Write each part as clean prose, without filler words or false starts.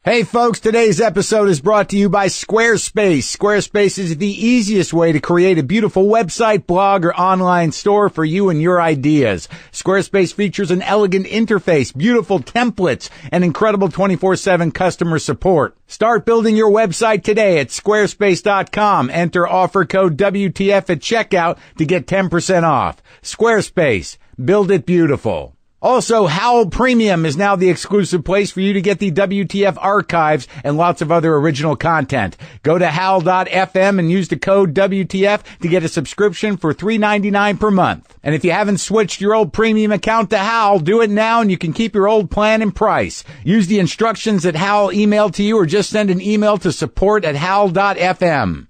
Hey folks, today's episode is brought to you by Squarespace. Squarespace is the easiest way to create a beautiful website, blog, or online store for you and your ideas. Squarespace features an elegant interface, beautiful templates, and incredible 24/7 customer support. Start building your website today at squarespace.com. Enter offer code WTF at checkout to get 10% off. Squarespace. Build it beautiful. Also, Howl Premium is now the exclusive place for you to get the WTF archives and lots of other original content. Go to howl.fm and use the code WTF to get a subscription for $3.99 per month. And if you haven't switched your old premium account to Howl, do it now and you can keep your old plan and price. Use the instructions that Howl emailed to you or just send an email to support@howl.fm.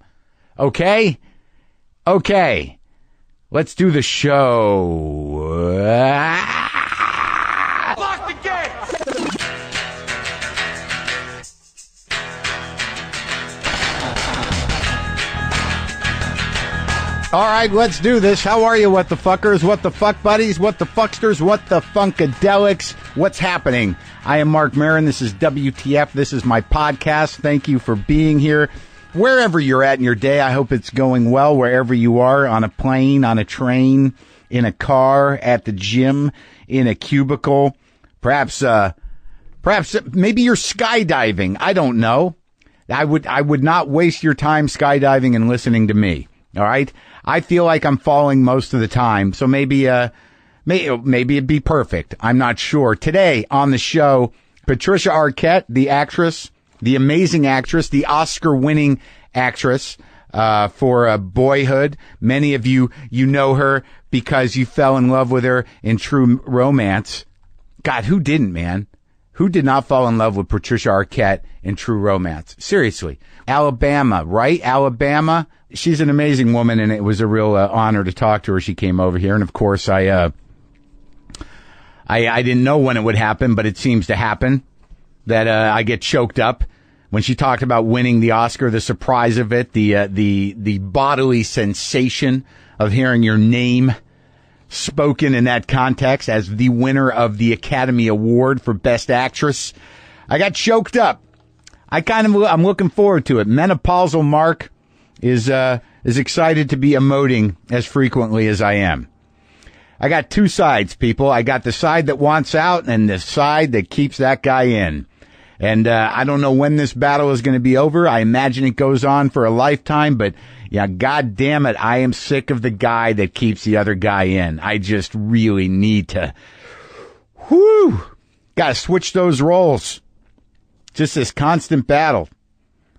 Okay? Okay. Let's do the show. All right, let's do this. How are you, what the fuckers, what the fuck buddies, what the fucksters, what the funkadelics? What's happening? I am Marc Maron. This is WTF. This is my podcast. Thank you for being here. Wherever you're at in your day, I hope it's going well wherever you are, on a plane, on a train, in a car, at the gym, in a cubicle. Perhaps maybe you're skydiving. I don't know. I would not waste your time skydiving and listening to me. All right. I feel like I'm falling most of the time. So maybe it'd be perfect. I'm not sure. Today on the show, Patricia Arquette, the actress, the amazing actress, the Oscar-winning actress, for Boyhood. Many of you know her because you fell in love with her in True Romance. God, who didn't, man? Who did not fall in love with Patricia Arquette in True Romance? Seriously. Alabama, right? Alabama. She's an amazing woman, and it was a real honor to talk to her. She came over here, and of course, I didn't know when it would happen, but it seems to happen that I get choked up when she talked about winning the Oscar. The surprise of it, the bodily sensation of hearing your name spoken in that context as the winner of the Academy Award for Best Actress. I got choked up. I'm looking forward to it. Menopausal Marc is excited to be emoting as frequently as I am. I got two sides, people. I got the side that wants out and the side that keeps that guy in. And I don't know when this battle is going to be over. I imagine it goes on for a lifetime, but yeah, God damn it, I am sick of the guy that keeps the other guy in. I just really need to, gotta switch those roles. Just this constant battle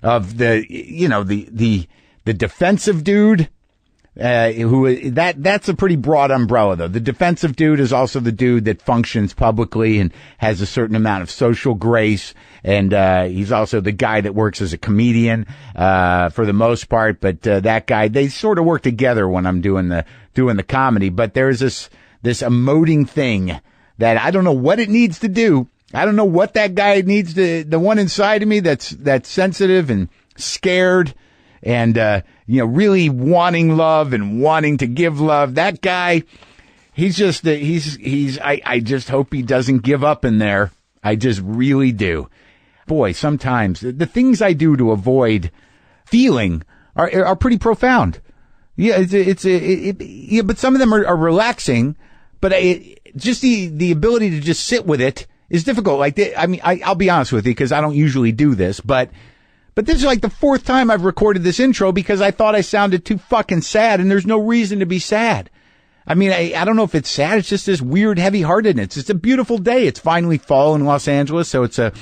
of the defensive dude, that's a pretty broad umbrella though. The defensive dude is also the dude that functions publicly and has a certain amount of social grace. And, he's also the guy that works as a comedian, for the most part. But, that guy, they sort of work together when I'm doing the comedy. But there's this emoting thing that I don't know what it needs to do. I don't know what that guy needs to, the one inside of me that's sensitive and scared and, really wanting love and wanting to give love. That guy, I just hope he doesn't give up in there. I just really do. Boy, sometimes the things I do to avoid feeling are pretty profound. Yeah, but some of them are relaxing, but just the ability to just sit with it is difficult. I'll be honest with you because I don't usually do this, but this is like the fourth time I've recorded this intro because I thought I sounded too fucking sad, and there's no reason to be sad. I mean, I don't know if it's sad. It's just this weird heavy-heartedness. It's a beautiful day. It's finally fall in Los Angeles, so it's a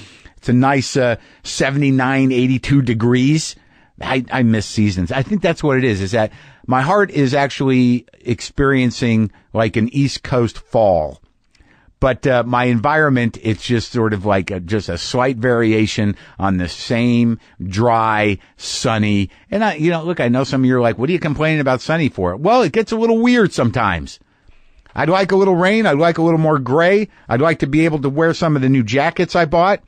nice 79, 82 degrees. I miss seasons. I think that's what it is that my heart is actually experiencing like an East Coast fall. But my environment, it's just sort of like just a slight variation on the same dry, sunny. And look, I know some of you are like, what are you complaining about sunny for? Well, it gets a little weird sometimes. I'd like a little rain. I'd like a little more gray. I'd like to be able to wear some of the new jackets I bought.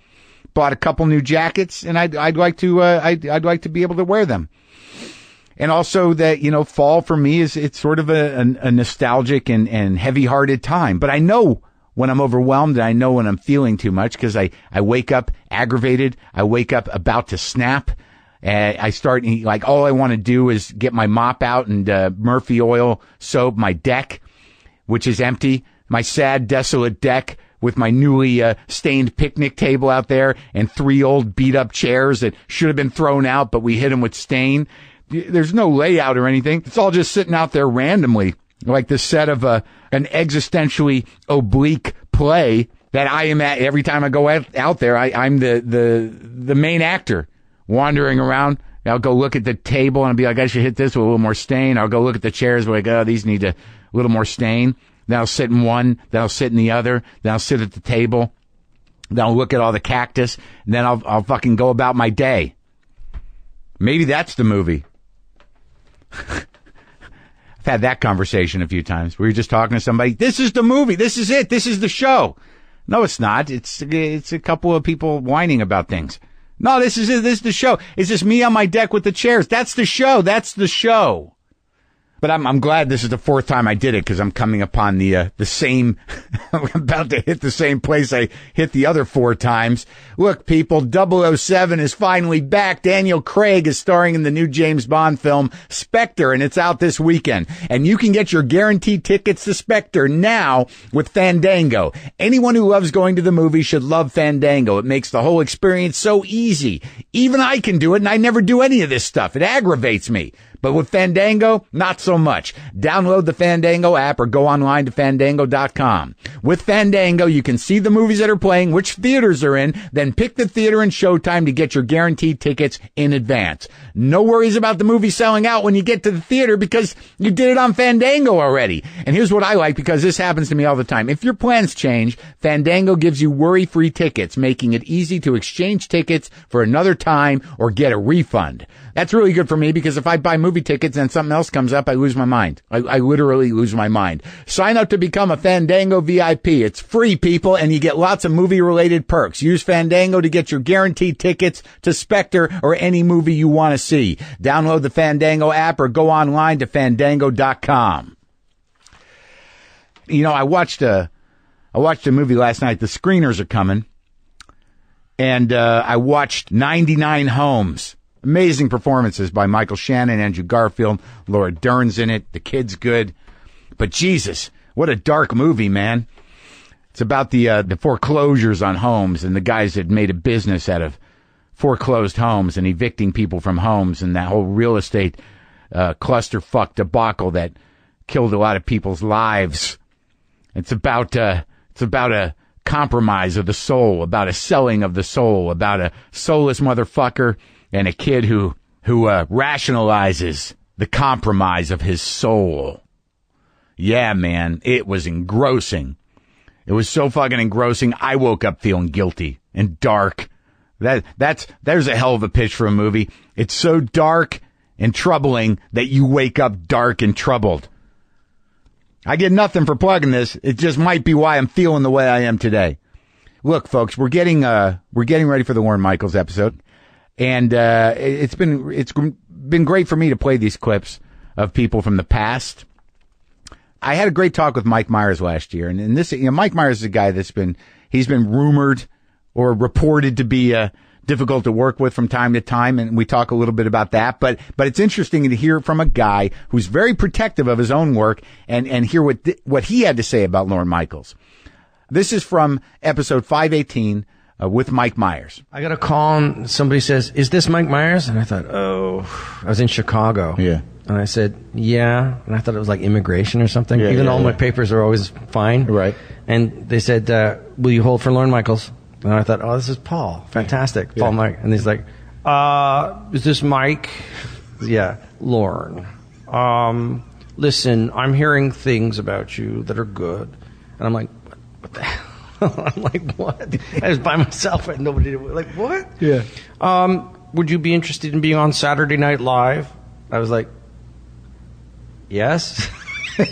Bought a couple new jackets, and I'd like to be able to wear them. And also that, fall for me it's sort of a nostalgic and heavy-hearted time. But I know when I'm overwhelmed, and I know when I'm feeling too much, because I wake up aggravated. I wake up about to snap. And I start, like, all I want to do is get my mop out and Murphy oil soap my deck, which is empty. My sad, desolate deck with my newly stained picnic table out there and 3 old beat-up chairs that should have been thrown out, but we hit them with stain. There's no layout or anything. It's all just sitting out there randomly, like the set of an existentially oblique play that I am at every time I go out there. I'm the main actor. Wandering around, I'll go look at the table and I'll be like, I should hit this with a little more stain. I'll go look at the chairs, like, oh, these need a little more stain. Then I'll sit in one, then I'll sit in the other, then I'll sit at the table, then I'll look at all the cactus, and then I'll fucking go about my day. Maybe that's the movie. I've had that conversation a few times. We were just talking to somebody. This is the movie. This is it. This is the show. No, it's not. It's a couple of people whining about things. No, this is it. This is the show. It's just me on my deck with the chairs. That's the show. That's the show. But I'm glad this is the 4th time I did it, because I'm coming upon the same, I'm about to hit the same place I hit the other 4 times. Look, people, 007 is finally back. Daniel Craig is starring in the new James Bond film, Spectre, and it's out this weekend. And you can get your guaranteed tickets to Spectre now with Fandango. Anyone who loves going to the movies should love Fandango. It makes the whole experience so easy. Even I can do it, and I never do any of this stuff. It aggravates me. But with Fandango, not so much. Download the Fandango app or go online to Fandango.com. With Fandango, you can see the movies that are playing, which theaters are in, then pick the theater and showtime to get your guaranteed tickets in advance. No worries about the movie selling out when you get to the theater, because you did it on Fandango already. And here's what I like, because this happens to me all the time. If your plans change, Fandango gives you worry-free tickets, making it easy to exchange tickets for another time or get a refund. That's really good for me, because if I buy movie tickets and something else comes up, I lose my mind. I literally lose my mind. Sign up to become a Fandango VIP. It's free, people, and you get lots of movie-related perks. Use Fandango to get your guaranteed tickets to Spectre or any movie you want to see. Download the Fandango app or go online to Fandango.com. You know, I watched a movie last night. The screeners are coming. And I watched 99 Homes. Amazing performances by Michael Shannon, Andrew Garfield, Laura Dern's in it. The kid's good. But Jesus, what a dark movie, man. It's about the foreclosures on homes and the guys that made a business out of foreclosed homes and evicting people from homes, and that whole real estate clusterfuck debacle that killed a lot of people's lives. It's about a compromise of the soul, about a selling of the soul, about a soulless motherfucker and a kid who rationalizes the compromise of his soul. Yeah, man, it was engrossing. It was so fucking engrossing. I woke up feeling guilty and dark. There's a hell of a pitch for a movie. It's so dark and troubling that you wake up dark and troubled. I get nothing for plugging this. It just might be why I'm feeling the way I am today. Look, folks, we're getting ready for the Lorne Michaels episode. And it's been great for me to play these clips of people from the past. I had a great talk with Mike Myers last year, and this, Mike Myers is a guy he's been rumored or reported to be difficult to work with from time to time, and we talk a little bit about that. But it's interesting to hear from a guy who's very protective of his own work and hear what he had to say about Lorne Michaels. This is from episode 518. With Mike Myers. I got a call and somebody says, "Is this Mike Myers?" And I thought, I was in Chicago. Yeah. And I said, "Yeah." And I thought it was like immigration or something. Yeah, Even though all my papers are always fine. Right. And they said, "Will you hold for Lorne Michaels?" And I thought, this is Paul. Fantastic. Yeah. Paul Mike. And he's like, "Is this Mike?" Yeah. Lorne. Listen, I'm hearing things about you that are good. And I'm like, what the hell? I'm like, what? I was by myself and nobody did. Like, what? Yeah. Would you be interested in being on Saturday Night Live? I was like, yes.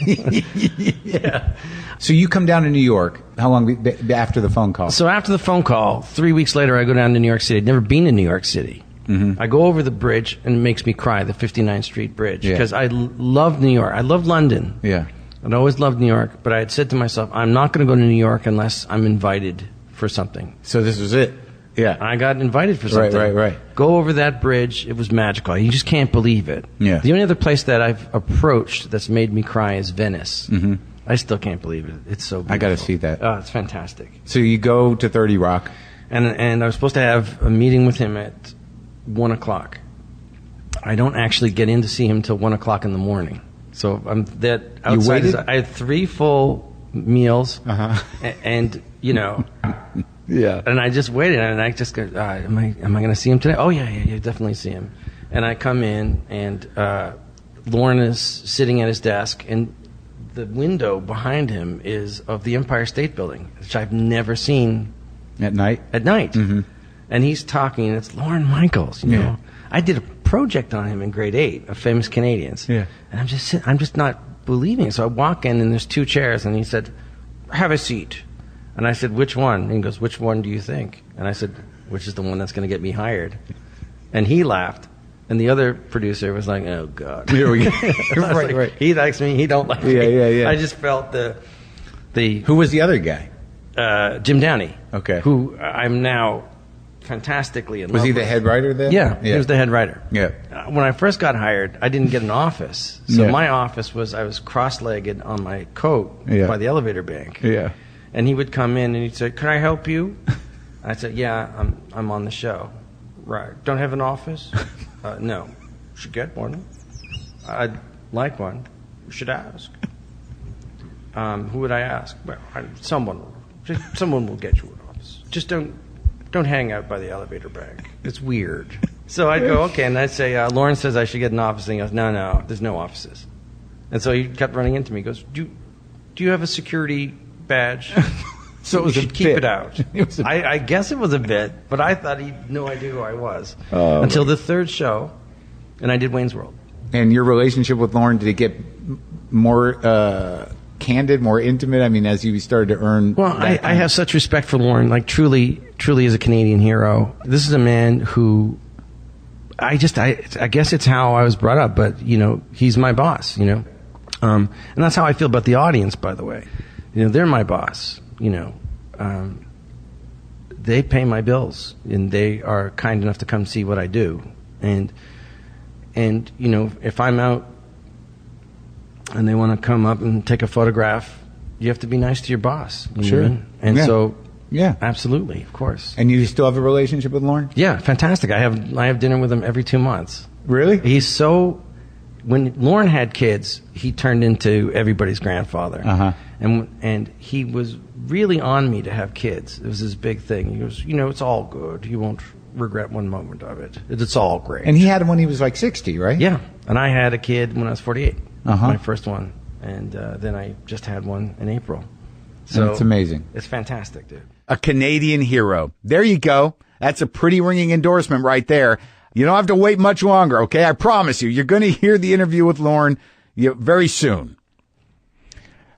Yeah. So you come down to New York. How long after the phone call? So after the phone call, 3 weeks later, I go down to New York City. I'd never been to New York City. Mm-hmm. I go over the bridge and it makes me cry, the 59th Street Bridge, because I love New York. I love London. Yeah. I'd always loved New York, but I had said to myself, I'm not going to go to New York unless I'm invited for something. So this was it. Yeah. I got invited for something. Right. Go over that bridge. It was magical. You just can't believe it. Yeah. The only other place that I've approached that's made me cry is Venice. Mm-hmm. I still can't believe it. It's so beautiful. I got to see that. Oh, it's fantastic. So you go to 30 Rock. And I was supposed to have a meeting with him at 1 o'clock. I don't actually get in to see him till 1 o'clock in the morning. So I'm that outside. You waited? I had 3 full meals, and Yeah. And I just waited, and I just go, am I going to see him today? Oh yeah, definitely see him. And I come in, and Lorne is sitting at his desk, and the window behind him is of the Empire State Building, which I've never seen At night. Mm-hmm. And he's talking, and it's Lorne Michaels. You know, I did a project on him in grade 8 of Famous Canadians. Yeah. And I'm just not believing it. So I walk in, and there's 2 chairs, and he said, "Have a seat." And I said, "Which one?" And he goes, "Which one do you think?" And I said, "Which is the one that's going to get me hired?" And he laughed. And the other producer was like, "Oh God." Here we go. Right. He likes me. He don't like me. Yeah. I just felt the. Who was the other guy? Jim Downey. Okay. Who I'm now fantastically in love Was he with. the head writer then? Yeah, he was the head writer. Yeah. When I first got hired, I didn't get an office. So Yeah. my office I was cross-legged on my coat by the elevator bank. Yeah. And he would come in and he'd say, "Can I help you?" I said, "Yeah, I'm on the show." "Right. Don't have an office?" "No." "Should get one." "I'd like one." "You should ask." "Who would I ask?" "Well, someone will get you an office. Just don't hang out by the elevator bank. It's weird." So I'd go, "Okay," and I'd say, "Lorne says I should get an office." And he goes, No, there's no offices." And so he kept running into me. He goes, Do you have a security badge?" So it was you a should keep bit. it out. I guess it was a bit, but I thought he had no idea who I was. Oh, until the 3rd show, and I did Wayne's World. And your relationship with Lorne, did it get more candid, more intimate? I mean, as you started to earn... Well, I have such respect for Lorne, like truly is a Canadian hero. This is a man who... I guess it's how I was brought up, but, he's my boss, and that's how I feel about the audience, by the way. They're my boss, they pay my bills, and they are kind enough to come see what I do. And if I'm out and they want to come up and take a photograph, you have to be nice to your boss. You know what I mean? And so... Yeah, absolutely, of course. And you still have a relationship with Lorne? Yeah, fantastic. I have dinner with him every 2 months. Really? He's so... When Lorne had kids, he turned into everybody's grandfather. Uh-huh. And he was really on me to have kids. It was his big thing. He goes, it's all good. You won't regret one moment of it. It's all great. And he had him when he was like 60, right? Yeah. And I had a kid when I was 48. Uh-huh. My first one. And then I just had one in April. So it's amazing. It's fantastic, dude. A Canadian hero. There you go. That's a pretty ringing endorsement right there. You don't have to wait much longer, okay? I promise you. You're going to hear the interview with Lorne very soon.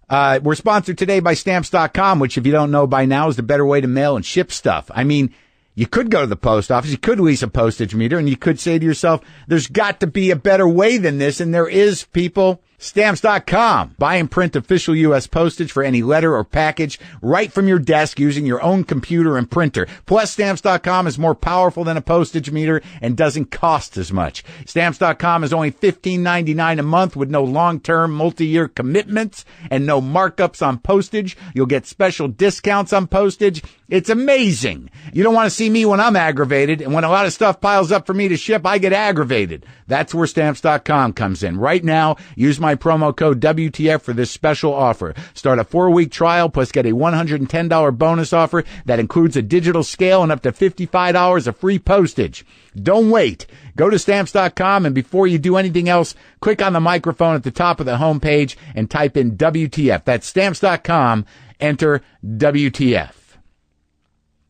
We're sponsored today by Stamps.com, which, if you don't know by now, is the better way to mail and ship stuff. I mean, you could go to the post office, you could lease a postage meter, and you could say to yourself, there's got to be a better way than this, and there is, people. Stamps.com. Buy and print official U.S. postage for any letter or package right from your desk using your own computer and printer. Plus, Stamps.com is more powerful than a postage meter and doesn't cost as much. Stamps.com is only $15.99 a month with no long-term multi-year commitments and no markups on postage. You'll get special discounts on postage. It's amazing. You don't want to see me when I'm aggravated, and when a lot of stuff piles up for me to ship, I get aggravated. That's where Stamps.com comes in. Right now, use my promo code WTF for this special offer. Start a 4-week trial plus get a $110 bonus offer that includes a digital scale and up to $55 of free postage. Don't wait. Go to Stamps.com, and before you do anything else, click on the microphone at the top of the homepage and type in WTF. That's Stamps.com. Enter WTF.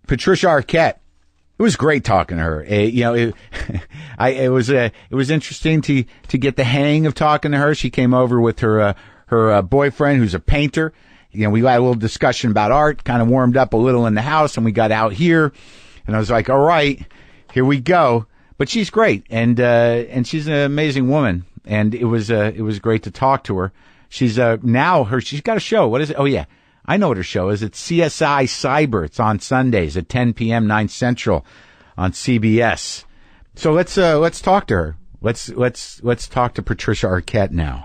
Patricia Arquette. It was great talking to her. It was interesting to get the hang of talking to her. She came over with her boyfriend, who's a painter. We had a little discussion about art, kind of warmed up a little in the house, and we got out here, and I was like, all right, here we go. But she's great, and she's an amazing woman, and it was great to talk to her. She's she's got a show. What is it? Oh yeah, I know what her show is. It's CSI Cyber. It's on Sundays at 10 p.m. 9 Central on CBS. So let's talk to her. Let's talk to Patricia Arquette now.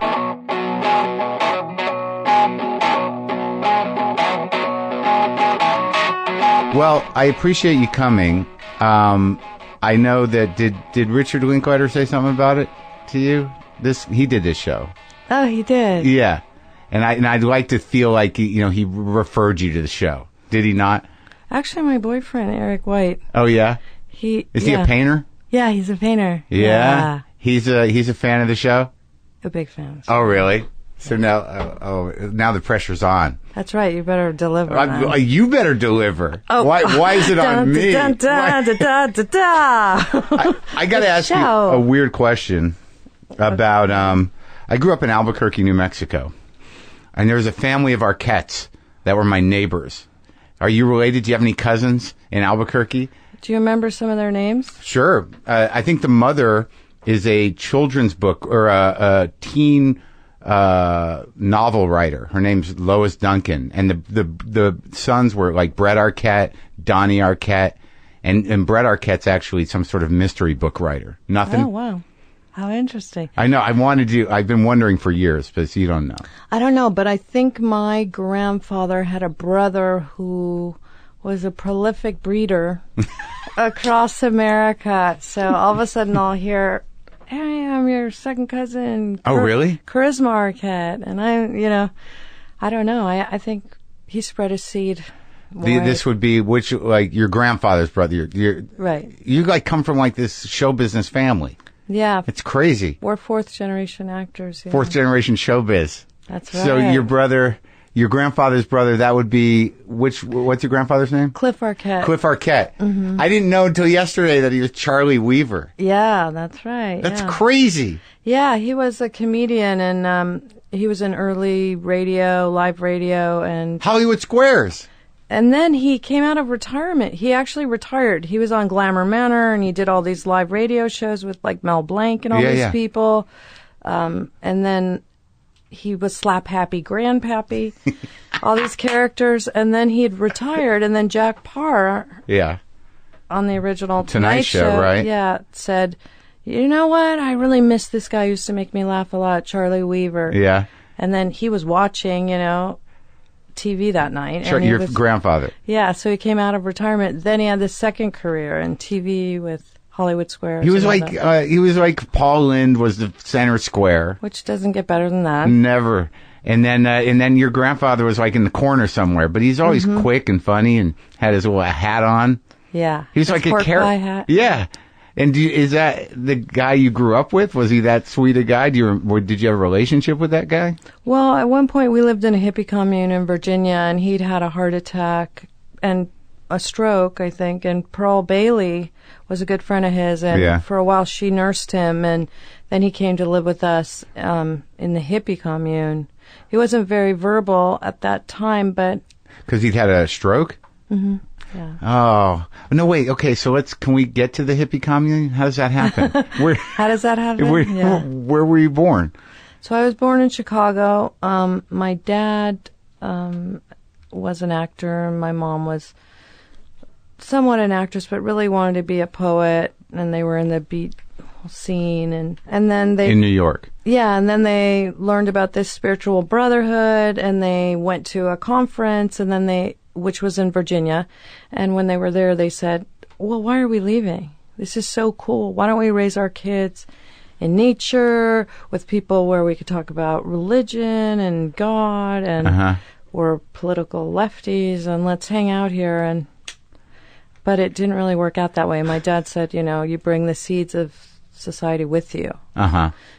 Well, I appreciate you coming. I know that did Richard Linklater say something about it to you? He did this show. Oh, he did. Yeah, and I'd like to feel like he referred you to the show. Did he not? Actually, my boyfriend Eric White. Oh yeah, is he a painter? Yeah, he's a painter. Yeah, he's a fan of the show. A big fan. Oh really? So now the pressure's on. That's right. You better deliver. You better deliver. Oh. Why is it on me? I got to ask you a weird question about. I grew up in Albuquerque, New Mexico, and there was a family of Arquettes that were my neighbors. Are you related? Do you have any cousins in Albuquerque? Do you remember some of their names? Sure. I think the mother is a children's book or a teen novel writer. Her name's Lois Duncan, and the sons were like Brett Arquette, Donnie Arquette, and Brett Arquette's actually some sort of mystery book writer. Nothing. Oh wow, how interesting! I know. I've been wondering for years, but you don't know. I don't know, but I think my grandfather had a brother who was a prolific breeder across America. So all of a sudden, I'll hear, "Hey, I'm your second cousin." Oh, really? Charisma Arquette. And I don't know. I think he spread his seed. This would be your grandfather's brother. Right. You come from this show business family. Yeah. It's crazy. We're fourth generation actors. Yeah. Fourth generation showbiz. That's right. So your grandfather's brother, that would be what's your grandfather's name? Cliff Arquette. Cliff Arquette. Mm-hmm. I didn't know until yesterday that he was Charlie Weaver. Yeah, that's right. That's crazy. Yeah, he was a comedian, and he was in early radio, live radio, and Hollywood Squares. And then he came out of retirement. He actually retired. He was on Glamour Manor, and he did all these live radio shows with Mel Blanc and all these people. And then he was Slap Happy Grandpappy, all these characters. And then he had retired. And then Jack Parr, on the original Tonight Show, right? Said, "You know what? I really miss this guy who used to make me laugh a lot, Charlie Weaver." Yeah. And then he was watching, TV that night. Sure, your grandfather. Yeah, so he came out of retirement. Then he had this second career in TV with Hollywood Squares. He was like Paul Lynde was the center square, which doesn't get better than that. Never. And then your grandfather was in the corner somewhere, but he's always quick and funny and had his little hat on. Yeah, he was like a character. Hat. Yeah. And is that the guy you grew up with? Was he that sweet a guy? Did you have a relationship with that guy? Well, at one point we lived in a hippie commune in Virginia, and he'd had a heart attack and a stroke, I think. And Pearl Bailey was a good friend of his, and for a while she nursed him, and then he came to live with us in the hippie commune. He wasn't very verbal at that time, but because he'd had a stroke. Mm-hmm. Yeah. Oh no! Wait. Okay. So can we get to the hippie commune? How does that happen? How does that happen? Where were you born? So I was born in Chicago. My dad was an actor. My mom was somewhat an actress, but really wanted to be a poet. And they were in the beat scene, and then they in New York. Yeah, and then they learned about this spiritual brotherhood, and they went to a conference, and then which was in Virginia. And when they were there, they said, "Well, why are we leaving? This is so cool. Why don't we raise our kids in nature with people where we could talk about religion and God, and we're political lefties, and let's hang out here." But it didn't really work out that way. My dad said, you bring the seeds of society with you.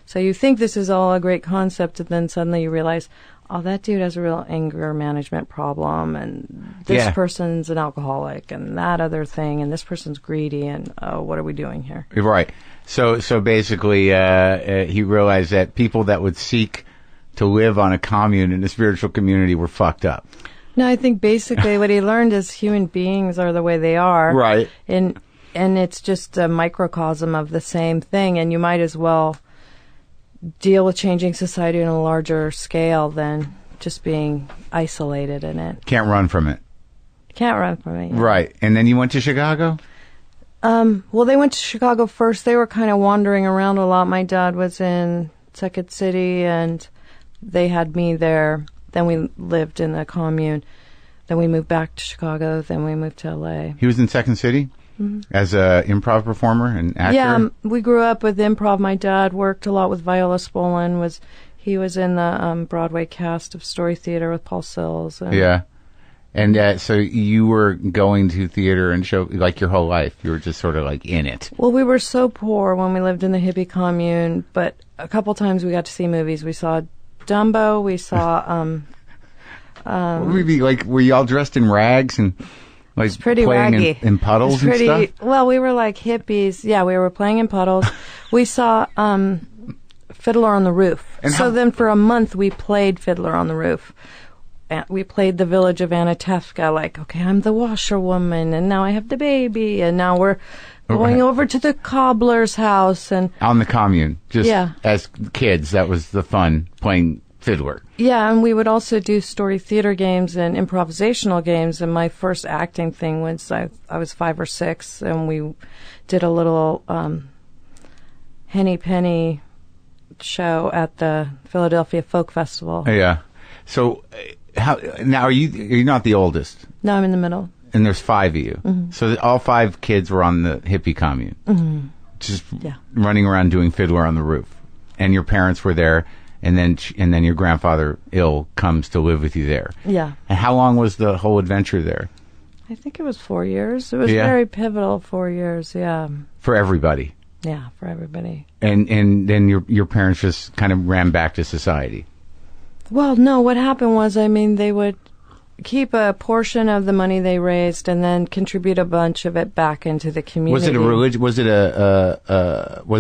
So you think this is all a great concept, and then suddenly you realize, oh, that dude has a real anger management problem, and this person's an alcoholic, and that other thing, and this person's greedy, and what are we doing here? Right. So basically, he realized that people that would seek to live on a commune in a spiritual community were fucked up. No, I think basically what he learned is human beings are the way they are. Right. And it's just a microcosm of the same thing, and you might as well deal with changing society on a larger scale than just being isolated in it. Can't run from it. Can't run from it. Yeah. Right. And then you went to Chicago? Well, they went to Chicago first. They were kind of wandering around a lot. My dad was in Second City, and they had me there. Then we lived in the commune. Then we moved back to Chicago. Then we moved to L.A. He was in Second City as a improv performer and actor? Yeah, we grew up with improv. My dad worked a lot with Viola Spolin. He was in the Broadway cast of Story Theater with Paul Sills. Yeah. And so you were going to theater and show, like, your whole life. You were just sort of, like, in it. Well, we were so poor when we lived in the hippie commune, but a couple times we got to see movies. We saw Dumbo. We saw... what would we be, like, were you all dressed in rags and, like, pretty playing raggy. in puddles and stuff? Well, we were like hippies. Yeah, we were playing in puddles. We saw Fiddler on the Roof. And then for a month we played Fiddler on the Roof. We played the village of Anatevka, like, okay, I'm the washerwoman, and now I have the baby, and now we're going over to the cobbler's house. And on the commune, just as kids, that was the fun, playing fiddler. Yeah, and we would also do story theater games and improvisational games, and my first acting thing was I was 5 or 6, and we did a little Henny Penny show at the Philadelphia Folk Festival. Yeah. So... Now, you're not the oldest? No, I'm in the middle. And there's 5 of you. Mm-hmm. So all 5 kids were on the hippie commune. Mm-hmm. Just running around doing Fiddler on the Roof. And your parents were there, and then your grandfather, ill, comes to live with you there. Yeah. And how long was the whole adventure there? I think it was 4 years. It was very pivotal 4 years, yeah. For everybody? Yeah, for everybody. And then your parents just kind of ran back to society? Well, no, what happened was, they would keep a portion of the money they raised and then contribute a bunch of it back into the community. Was it a religion? Was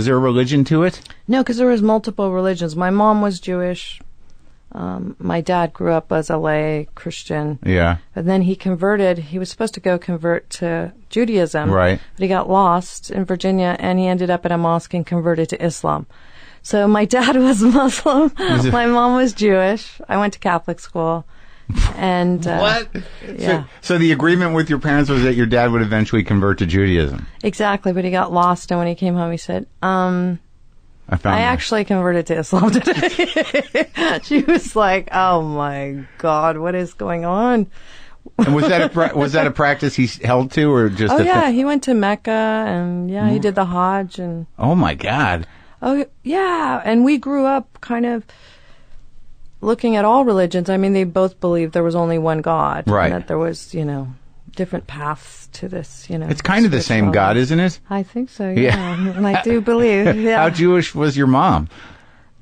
there a religion to it? No, because there was multiple religions. My mom was Jewish. My dad grew up as a lay Christian. Yeah. And then he converted. He was supposed to go convert to Judaism. Right. But he got lost in Virginia, and he ended up at a mosque and converted to Islam. So my dad was Muslim. My mom was Jewish. I went to Catholic school. And what? Yeah. So the agreement with your parents was that your dad would eventually convert to Judaism. Exactly, but he got lost, and when he came home, he said, I actually converted to Islam today. She was like, "Oh my God, what is going on?" And was that a practice he held to, or just? Oh yeah, he went to Mecca, and he did the Hajj, and. Oh my God. Oh, yeah. And we grew up kind of looking at all religions. They both believed there was only one God. Right. And that there was, different paths to this, It's kind of the same God, isn't it? I think so, yeah. And I do believe, yeah. How Jewish was your mom?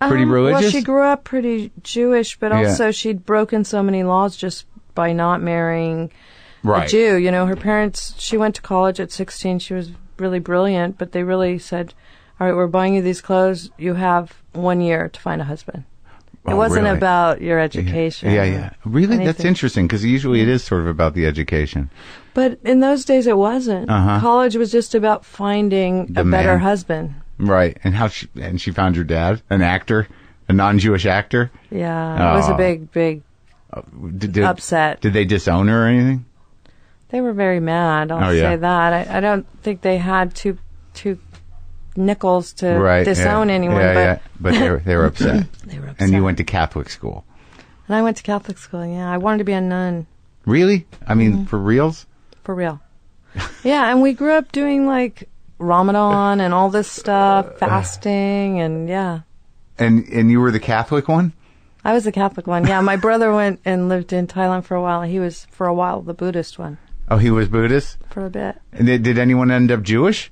Pretty religious? Well, she grew up pretty Jewish, but also she'd broken so many laws just by not marrying a Jew. Her parents, she went to college at 16. She was really brilliant, but they really said... All right, we're buying you these clothes. You have 1 year to find a husband. It wasn't about your education. Yeah. Really? Anything. That's interesting, because usually it is sort of about the education. But in those days, it wasn't. Uh-huh. College was just about finding a better husband. Right. And she found your dad, an actor, a non-Jewish actor? Yeah. It was a big upset. Did they disown her or anything? They were very mad, I'll say that. I don't think they had two nickels to disown anyone. But they were upset. They were upset. And you went to Catholic school. And I went to Catholic school, yeah. I wanted to be a nun. Really? For reals? For real. Yeah, and we grew up doing, like, Ramadan and all this stuff, fasting, and yeah. And you were the Catholic one? I was the Catholic one, yeah. My brother went and lived in Thailand for a while. He was, for a while, the Buddhist one. Oh, he was Buddhist? For a bit. And did anyone end up Jewish?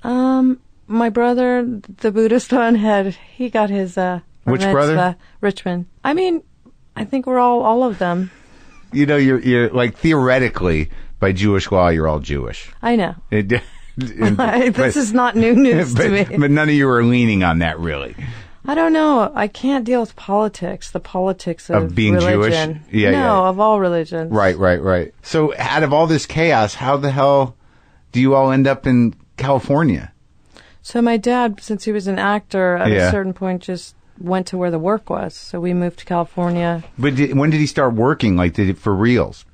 My brother, the Buddhist one, he got his, which brother? Richmond. I think we're all of them. You're like, theoretically, by Jewish law, you're all Jewish. I know. This is not new news to me. But none of you are leaning on that, really. I don't know. I can't deal with politics, the politics of being religion. Jewish? Yeah. Of all religions. Right. So out of all this chaos, how the hell do you all end up in California? So my dad, since he was an actor, at a certain point just went to where the work was. So we moved to California. But when did he start working? Like, did it for reals?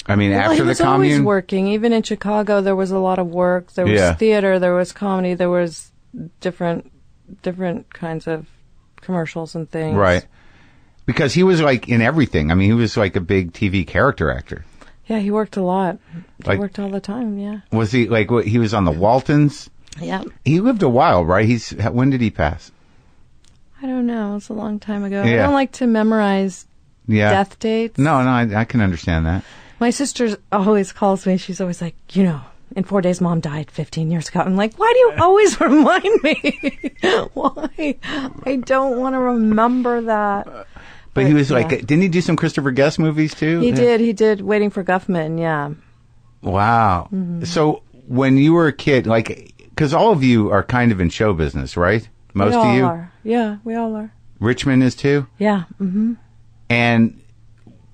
I mean, Well, after he the was commune? always working. Even in Chicago, there was a lot of work. There was theater, there was comedy, there was different kinds of commercials and things. Right. Because he was like in everything. I mean, he was like a big TV character actor. Yeah, he worked a lot. He Like- worked all the time, yeah. Was he like, what, he was on the Waltons? Yeah. He lived a while, right? When did he pass? I don't know. It was a long time ago. Yeah. I don't like to memorize Yeah. death dates. No, I can understand that. My sister always calls me. She's always like, in 4 days, Mom died 15 years ago. I'm like, why do you always remind me? Why? I don't want to remember that. But he was yeah. like, didn't he do some Christopher Guest movies too? He did. Waiting for Guffman, yeah. Wow. So when you were a kid, like, because all of you are kind of in show business, right? Most we of all you? are. Yeah, we all are. Richmond is too? Yeah. Mm-hmm. And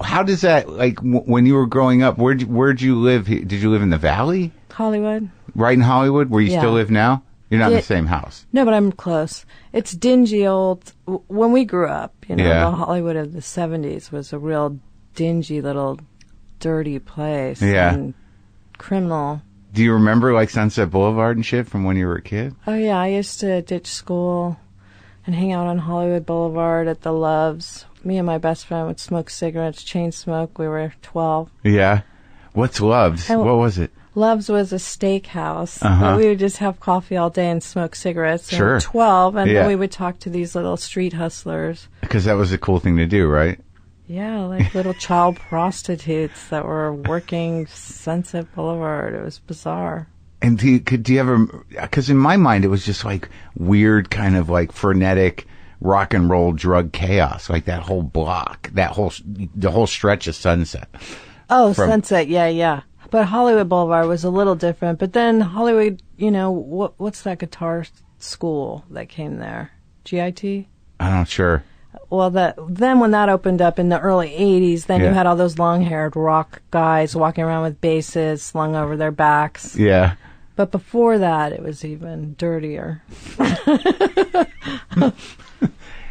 how does that, like, when you were growing up, where'd you live? Did you live in the Valley? Hollywood. Right in Hollywood, where you Yeah. still live now? You're not in the same house. No, but I'm close. It's dingy old. When we grew up, Yeah. the Hollywood of the 70s was a real dingy little dirty place. Yeah. And criminal. Do you remember, like, Sunset Boulevard and shit from when you were a kid? Oh, yeah. I used to ditch school and hang out on Hollywood Boulevard at the Loves. Me and my best friend would smoke cigarettes, chain smoke. We were 12. Yeah. What's Love's? What was it? Love's was a steakhouse. Uh-huh. But we would just have coffee all day and smoke cigarettes. And Sure. 12, and Yeah. then we would talk to these little street hustlers. Because that was a cool thing to do, right? Yeah, like little child prostitutes that were working Sunset Boulevard. It was bizarre. And do you ever, because in my mind it was just like weird kind of like frenetic rock and roll drug chaos, like that whole block, the whole stretch of Sunset. Oh, Sunset, yeah. But Hollywood Boulevard was a little different. But then Hollywood, what's that guitar school that came there? GIT? I'm not sure. Well, then when that opened up in the early 80s, then you Yeah. had all those long-haired rock guys walking around with basses slung over their backs. Yeah. But before that, it was even dirtier.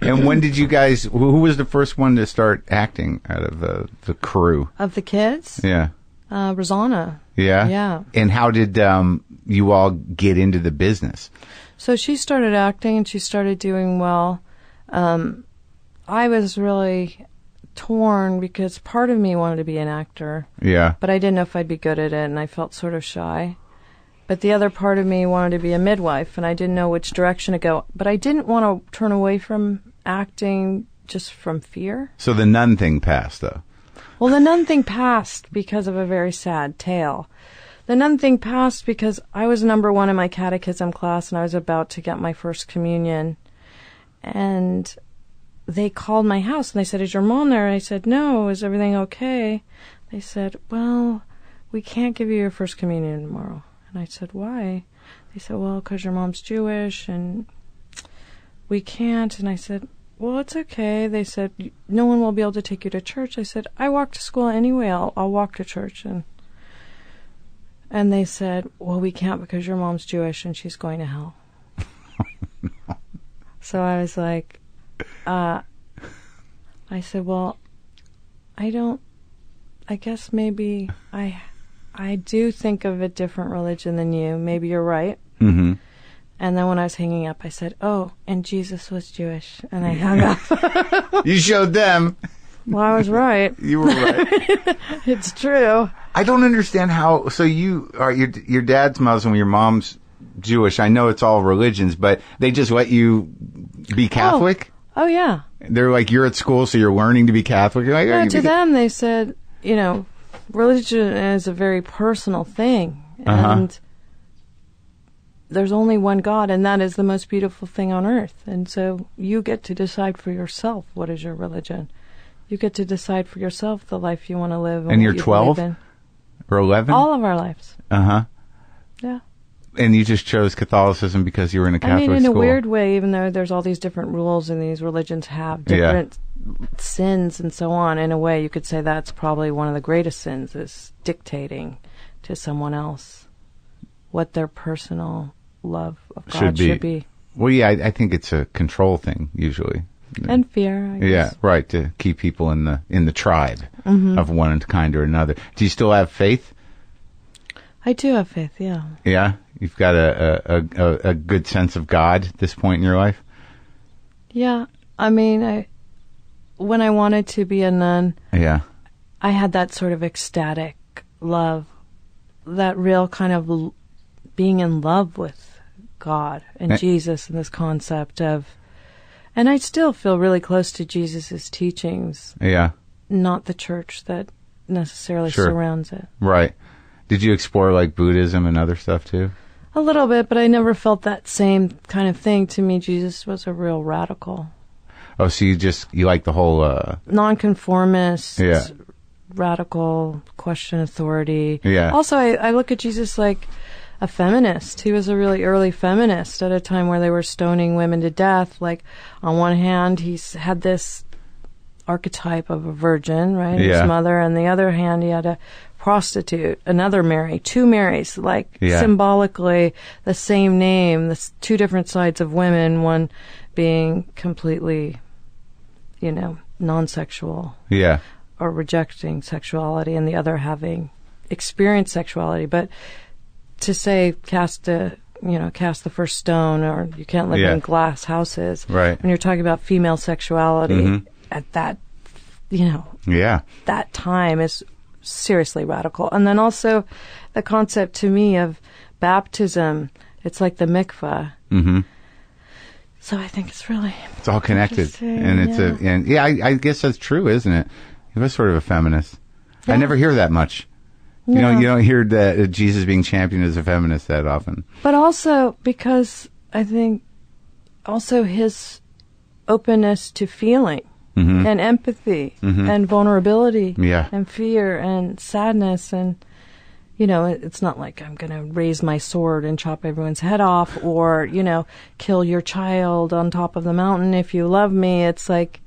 And when did you guys, who was the first one to start acting out of the crew? Of the kids? Yeah. Rosanna. Yeah? Yeah. And how did you all get into the business? So she started acting and she started doing well. I was really torn because part of me wanted to be an actor, Yeah. but I didn't know if I'd be good at it, and I felt sort of shy. But the other part of me wanted to be a midwife, and I didn't know which direction to go. But I didn't want to turn away from acting just from fear. So the nun thing passed, though. Well, the nun thing passed because of a very sad tale. The nun thing passed because I was number one in my catechism class, and I was about to get my first communion. And they called my house, and they said, "Is your mom there?" I said, "No. Is everything okay?" They said, "Well, we can't give you your first communion tomorrow." And I said, "Why?" They said, "Well, because your mom's Jewish, and we can't." And I said, "Well, it's okay." They said, "No one will be able to take you to church." I said, "I walk to school anyway. I'll walk to church." And they said, "Well, we can't because your mom's Jewish and she's going to hell." So I was like, I said, "Well, I guess maybe I do think of a different religion than you. Maybe you're right." Mm-hmm. And then when I was hanging up, I said, "Oh, and Jesus was Jewish." And I hung up. You showed them. Well, I was right. You were right. It's true. I don't understand how. So you are your dad's Muslim, your mom's Jewish. I know it's all religions, but they just let you be Catholic. Oh yeah. They're like, you're at school, so you're learning to be Catholic. You're like, No, you to them, they said, religion is a very personal thing, and there's only one God, and that is the most beautiful thing on earth. And so you get to decide for yourself what is your religion. You get to decide for yourself the life you want to live. And you're what you 12 believe in. or 11. All of our lives. Yeah. And you just chose Catholicism because you were in a Catholic school. I mean, in a weird way, even though there's all these different rules and these religions have different sins and so on, in a way you could say that's probably one of the greatest sins, is dictating to someone else what their personal love of God should be. Well, yeah, I think it's a control thing usually. And fear, I guess. Yeah, right, to keep people in the tribe of one kind or another. Do you still have faith? I do have faith, yeah. Yeah? You've got a good sense of God at this point in your life? Yeah. I mean, when I wanted to be a nun, Yeah. I had that sort of ecstatic love, that real kind of being in love with God and Jesus and this concept of, and I still feel really close to Jesus' teachings. Yeah. Not the church that necessarily surrounds it. Right. Did you explore like Buddhism and other stuff too? A little bit, but I never felt that same kind of thing. To me, Jesus was a real radical. Oh, so you like the whole... nonconformist, Yeah. radical, question authority. Yeah. Also, I look at Jesus like a feminist. He was a really early feminist at a time where they were stoning women to death. Like, on one hand, he's had this archetype of a virgin, right? Yeah. His mother. And the other hand, he had a prostitute, another Mary, two Marys, like symbolically the same name, two different sides of women, one being completely, non-sexual. Yeah. Or rejecting sexuality, and the other having experienced sexuality. But to say cast the first stone, or you can't live in glass houses. Right. When you're talking about female sexuality at that, that time is seriously radical. And then also the concept to me of baptism, it's like the mikveh. Mm-hmm. So I think it's all connected. And I guess that's true, isn't it? He was sort of a feminist. Yeah. I never hear that much. No. You don't hear that Jesus being championed as a feminist that often. But also because I think also his openness to feeling and empathy and vulnerability and fear and sadness, and it's not like I'm going to raise my sword and chop everyone's head off, or kill your child on top of the mountain if you love me. It's like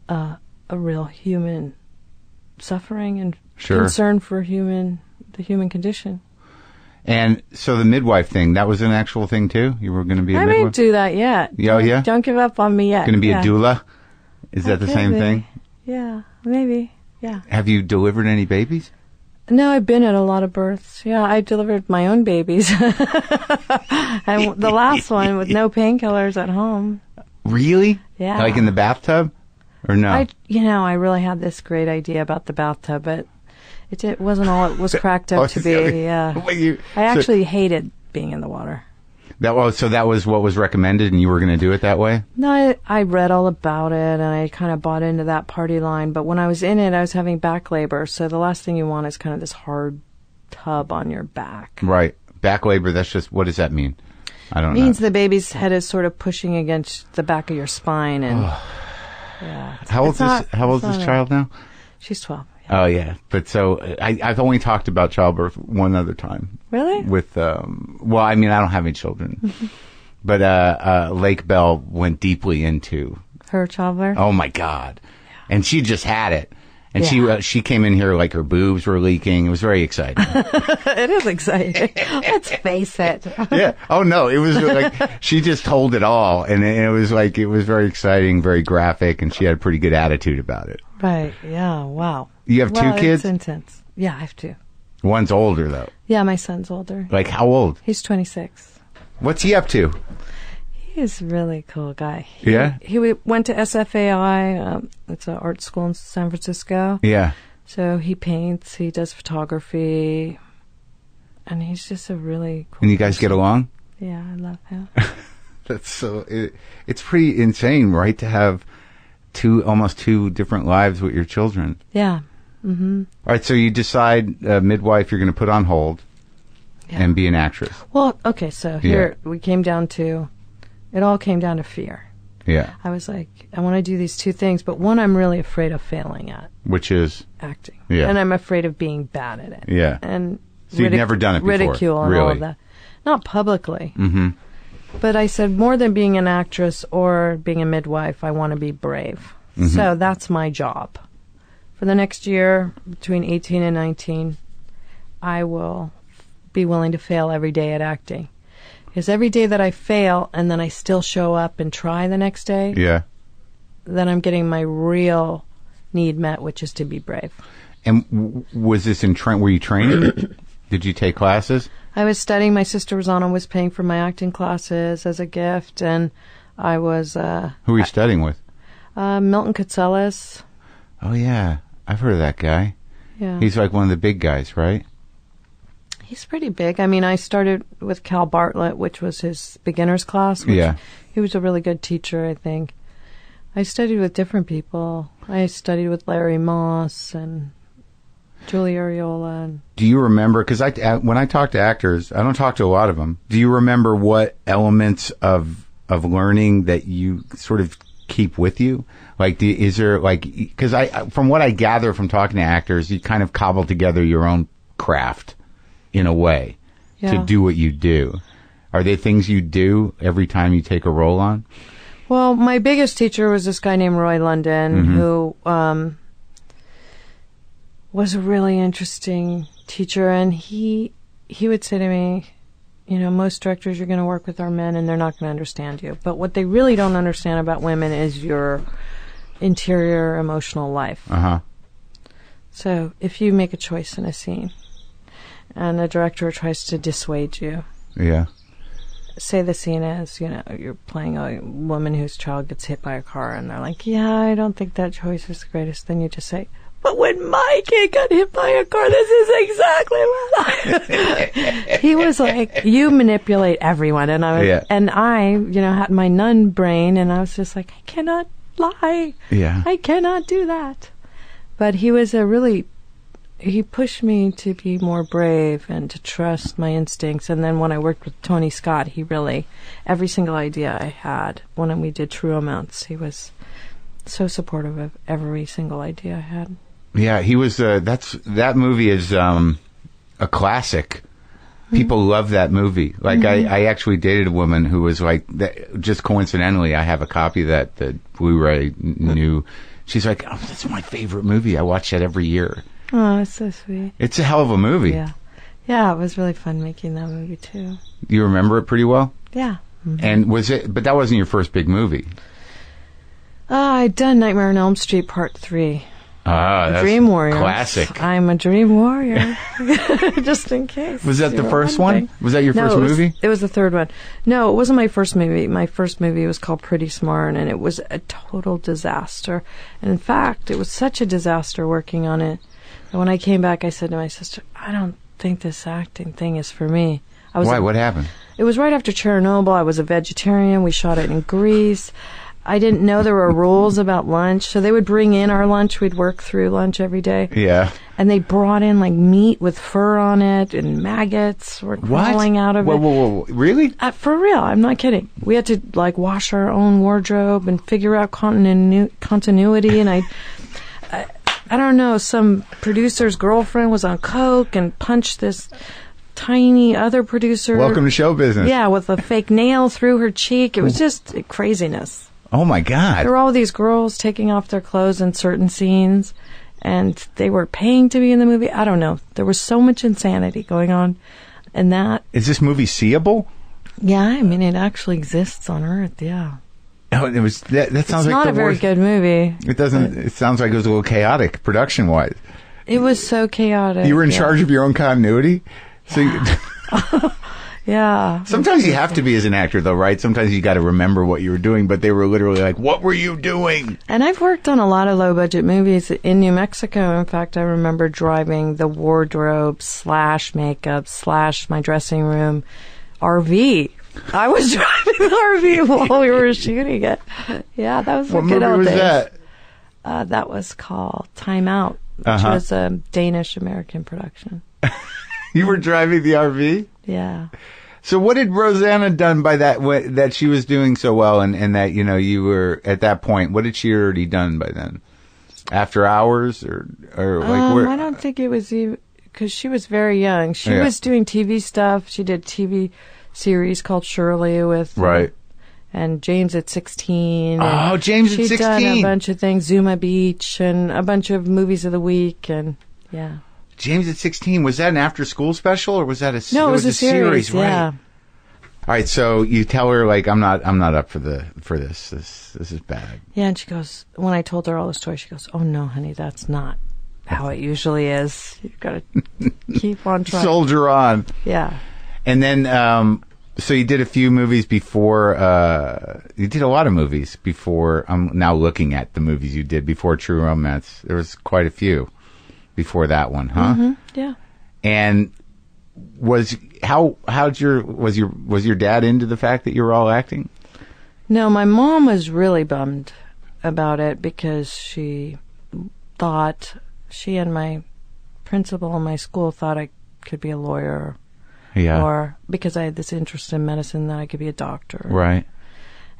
a real human suffering and concern for the human condition. And so the midwife thing, that was an actual thing too? You were going to be a midwife? I didn't do that yet. Oh, yeah? Don't give up on me yet. Going to be a doula? Is that the same thing? Yeah, maybe. Yeah. Have you delivered any babies? No, I've been at a lot of births. Yeah, I delivered my own babies. And the last one with no painkillers at home. Really? Yeah. Like in the bathtub? Or no? I really had this great idea about the bathtub, but it wasn't all it was cracked up to be. Yeah. I actually hated being in the water. So that was what was recommended, and you were going to do it that way? No, I read all about it, and I kind of bought into that party line. But when I was in it, I was having back labor, so the last thing you want is kind of this hard tub on your back. Right. Back labor, that's just, what does that mean? I don't know. It means the baby's head is sort of pushing against the back of your spine, and yeah. How old is this child now? She's 12. Yeah. Oh, yeah. But so I've only talked about childbirth one other time. Really? With, I don't have any children. But Lake Bell went deeply into her childbirth. Oh my God! Yeah. And she just had it, and she came in here like her boobs were leaking. It was very exciting. It is exciting. Let's face it. Yeah. Oh no, it was like she just told it all, and it was very exciting, very graphic, and she had a pretty good attitude about it. Right. Yeah. Wow. You have two kids? It's intense. Yeah, I have two. One's older though. Yeah, my son's older. Like how old? He's 26. What's he up to? He's a really cool guy. He went to SFAI. It's an art school in San Francisco. Yeah. So he paints. He does photography, and he's just a really cool. And you guys get along? Yeah, I love him. That's so. It's pretty insane, right? To have almost two different lives with your children. Yeah. Mm-hmm. All right. So you decide midwife you're going to put on hold. Yeah. And be an actress. Well, okay, so here we came down to, it all came down to fear. Yeah. I was like, I want to do these two things, but one I'm really afraid of failing at. Which is? Acting. Yeah. And I'm afraid of being bad at it. Yeah. And so you've never done it before? Ridicule and all of that. Not publicly. Mm-hmm. But I said, more than being an actress or being a midwife, I want to be brave. Mm-hmm. So that's my job. For the next year, between 18 and 19, I will be willing to fail every day at acting. Because every day that I fail and then I still show up and try the next day, Yeah. then I'm getting my real need met, which is to be brave. And was this were you training? Did you take classes? I was studying. My sister Rosanna was paying for my acting classes as a gift, and I was... Who were you studying with? Milton Katselas. Oh, yeah. I've heard of that guy. Yeah. He's like one of the big guys, right? He's pretty big. I mean, I started with Cal Bartlett, which was his beginner's class. Yeah. He was a really good teacher, I think. I studied with different people. I studied with Larry Moss and Julie Areola. And Do you remember, because when I talk to actors, I don't talk to a lot of them. Do you remember what elements of learning that you sort of keep with you? Like, is there, like, because from what I gather from talking to actors, you kind of cobble together your own craft in a way to do what you do. Are there things you do every time you take a role on? Well, my biggest teacher was this guy named Roy London, who was a really interesting teacher, and he would say to me, you know, most directors you're going to work with are men, and they're not going to understand you. But what they really don't understand about women is your interior emotional life. Uh-huh. So if you make a choice in a scene, and the director tries to dissuade you, Yeah. say the scene is, you know, you're playing a woman whose child gets hit by a car, and they're like, yeah, I don't think that choice is the greatest. Then you just say, but when my kid got hit by a car, this is exactly what I... He was like, you manipulate everyone. And I you know, had my nun brain, and I was just like, I cannot lie. Yeah. I cannot do that. But he was he pushed me to be more brave and to trust my instincts. And then when I worked with Tony Scott, he really, every single idea I had, when we did True Amounts, he was so supportive of every single idea I had. Yeah, he was, that movie is a classic. People love that movie. Like, I actually dated a woman who was like, just coincidentally, I have a copy of that Blu-ray new. She's like, oh, that's my favorite movie. I watch that every year. Oh, that's so sweet. It's a hell of a movie. Yeah. Yeah, it was really fun making that movie, too. You remember it pretty well? Yeah. Mm-hmm. And but that wasn't your first big movie. I'd done Nightmare on Elm Street Part 3. Ah, that's Dream Warrior. Classic. I'm a Dream Warrior. Just in case. Was that the first one? Was that your first movie? It was the third one. No, it wasn't my first movie. My first movie was called Pretty Smart, and it was a total disaster. And in fact, it was such a disaster working on it that when I came back, I said to my sister, I don't think this acting thing is for me. Why? What happened? It was right after Chernobyl. I was a vegetarian. We shot it in Greece. I didn't know there were rules about lunch, so they would bring in our lunch. We'd work through lunch every day. Yeah. And they brought in, like, meat with fur on it, and maggots were crawling out of it. Whoa. Really? For real. I'm not kidding. We had to, like, wash our own wardrobe and figure out continuity, and I don't know, some producer's girlfriend was on coke and punched this tiny other producer. Welcome to show business. Yeah, with a fake nail through her cheek. It was just craziness. Oh, my God. There were all these girls taking off their clothes in certain scenes, and they were paying to be in the movie. I don't know. There was so much insanity going on. And that... Is this movie seeable? Yeah, I mean, it actually exists on Earth, yeah. Oh, it was... That sounds it's like not a very good movie. It doesn't... It sounds like it was a little chaotic, production-wise. It was so chaotic. You were in charge of your own continuity? Yeah. So yeah. Sometimes you have to be as an actor, though, right? Sometimes you got to remember what you were doing, but they were literally like, what were you doing? And I've worked on a lot of low-budget movies in New Mexico. In fact, I remember driving the wardrobe / makeup / my dressing room RV. I was driving the RV while we were shooting it. Yeah, that was the good old days. What movie was that? That was called Time Out, which was a Danish-American production. You were driving the RV? Yeah. So what had Rosanna done by that she was doing so well and that, you know, you were at that point, what had she already done by then? After Hours or like where? I don't think it was even, because she was very young. She was doing TV stuff. She did a TV series called Shirley with... Right. And James at 16. Oh, James at 16. She'd done a bunch of things, Zuma Beach, and a bunch of movies of the week, and yeah. James at 16, was that an after-school special, or was that No, it was a series, right? yeah. right, so you tell her like I'm not up for this. This is bad. Yeah, and she goes, when I told her all the story, she goes, "Oh no, honey, that's not how it usually is. You've got to keep on trying. Soldier on." Yeah. And then so you did a few movies before you did a lot of movies before. I'm now looking at the movies you did before True Romance. There was quite a few before that one, huh? Mm-hmm. Yeah. And was your dad into the fact that you were all acting? No, my mom was really bummed about it because she and my principal in my school thought I could be a lawyer. Yeah. Or because I had this interest in medicine that I could be a doctor. Right.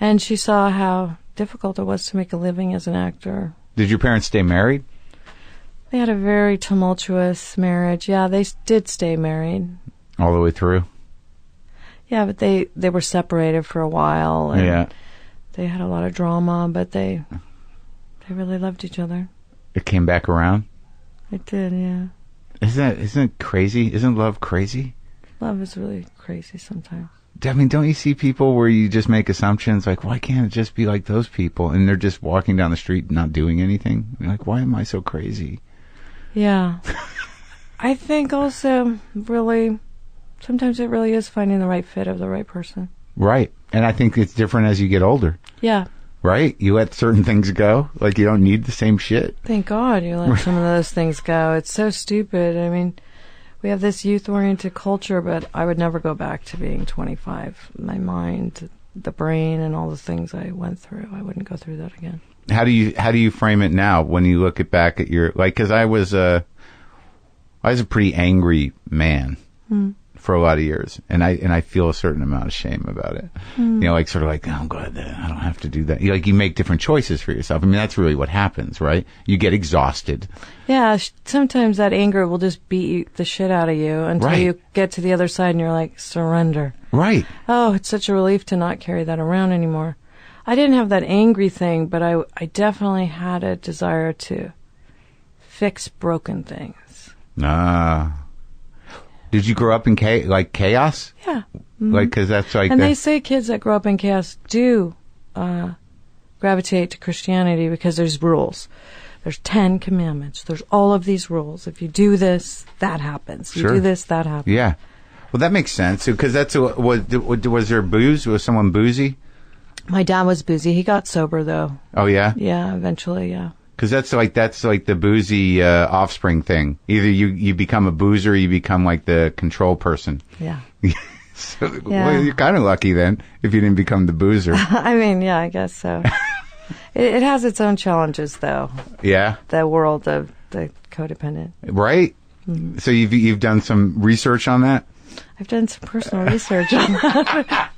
And she saw how difficult it was to make a living as an actor. Did your parents stay married? They had a very tumultuous marriage. Yeah, they did stay married. All the way through? Yeah, but they were separated for a while. And yeah. They had a lot of drama, but they really loved each other. It came back around? It did, yeah. Isn't it crazy? Isn't love crazy? Love is really crazy sometimes. I mean, don't you see people where you just make assumptions like, why can't it just be like those people? And they're just walking down the street not doing anything. You're like, why am I so crazy? Yeah. I think also really, sometimes it really is finding the right fit of the right person. Right. And I think it's different as you get older. Yeah. Right? You let certain things go. Like you don't need the same shit. Thank God you let some of those things go. It's so stupid. I mean, we have this youth-oriented culture, but I would never go back to being 25. My mind, the brain, and all the things I went through, I wouldn't go through that again. How do you frame it now when you look back at your, like, because I was a pretty angry man for a lot of years, and I feel a certain amount of shame about it. You know, like sort of like, oh, I'm glad that I don't have to do that. You make different choices for yourself. I mean, that's really what happens, right? You get exhausted. Yeah, sometimes that anger will just beat the shit out of you until you get to the other side and you're like, surrender. Right. Oh, it's such a relief to not carry that around anymore. I didn't have that angry thing, but I definitely had a desire to fix broken things. Did you grow up in chaos? Yeah. Like, because that's like... And they say kids that grow up in chaos do gravitate to Christianity because there's rules. There's 10 commandments. There's all of these rules. If you do this, that happens. You do this, that happens. Yeah. Well, that makes sense. Because that's... Was there booze? Was someone boozy? My dad was boozy. He got sober, though. Oh, yeah? Yeah, eventually, yeah. Because that's like the boozy offspring thing. Either you become a boozer or you become like the control person. Yeah. So, well, you're kind of lucky then if you didn't become the boozer. I mean, yeah, I guess so. It has its own challenges, though. Yeah. The world of the codependent. Right. Mm-hmm. So you've done some research on that? I've done some personal research on that.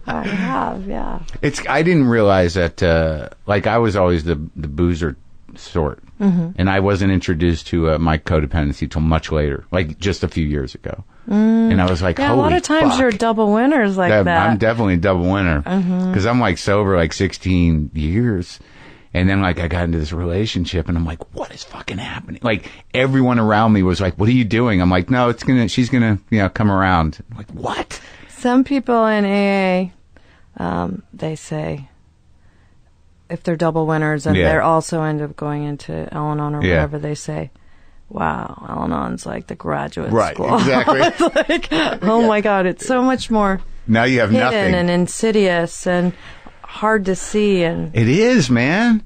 I have, yeah. I didn't realize that, like, I was always the boozer sort. Mm-hmm. And I wasn't introduced to my codependency till much later, like just a few years ago. And I was like, holy fuck. A lot of times you're double winners like that. I'm definitely a double winner. Because I'm like sober like 16 years. And then, like, I got into this relationship, and I'm like, what is fucking happening? Like, everyone around me was like, what are you doing? I'm like, no, she's gonna, come around. I'm like, what? Some people in AA, they say, if they're double winners, and they're also end up going into Al-Anon or whatever, they say, wow, Al-Anon's like the graduate school. Right, exactly. It's like, oh my God, it's so much more now you have hidden nothing. And insidious and hard to see. And it is, man.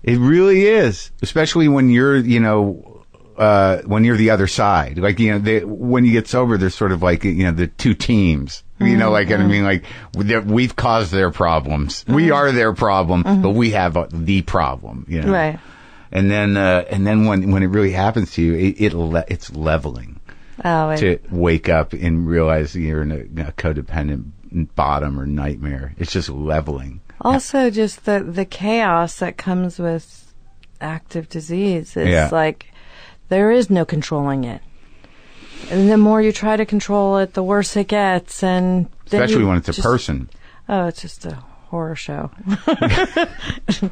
It really is, especially when you're, when you're the other side. Like, when you get sober, there's sort of like, the two teams. I mean, like, we've caused their problems. We are their problem, but we have the problem. Right. And then when it really happens to you, it's leveling. To wake up and realize you're in a codependent bottom or nightmare. It's just leveling. Also, just the chaos that comes with active disease. It's like there is no controlling it. And the more you try to control it, the worse it gets. And especially when it's a person. Oh, it's just a horror show.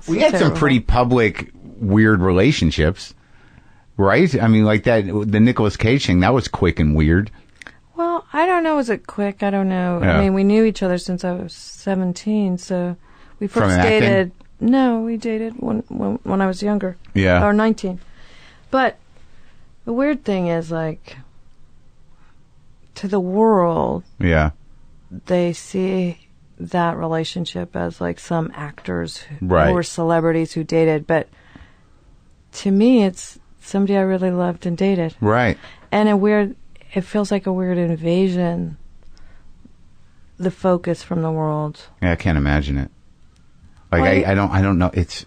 We had some pretty public, weird relationships, right? I mean, like that, the Nicolas Cage thing, that was quick and weird. Well, I don't know. Was it quick? I don't know. Yeah. I mean, we knew each other since I was 17, so we From first acting? dated. No, we dated when I was younger. Yeah. Or 19. But the weird thing is, like, to the world, Yeah. they see that relationship as, like, some actors Right. who were celebrities who dated. But to me, it's somebody I really loved and dated. Right. And it feels like a weird invasion, the focus from the world. Yeah, I can't imagine it. Like, I don't know. It's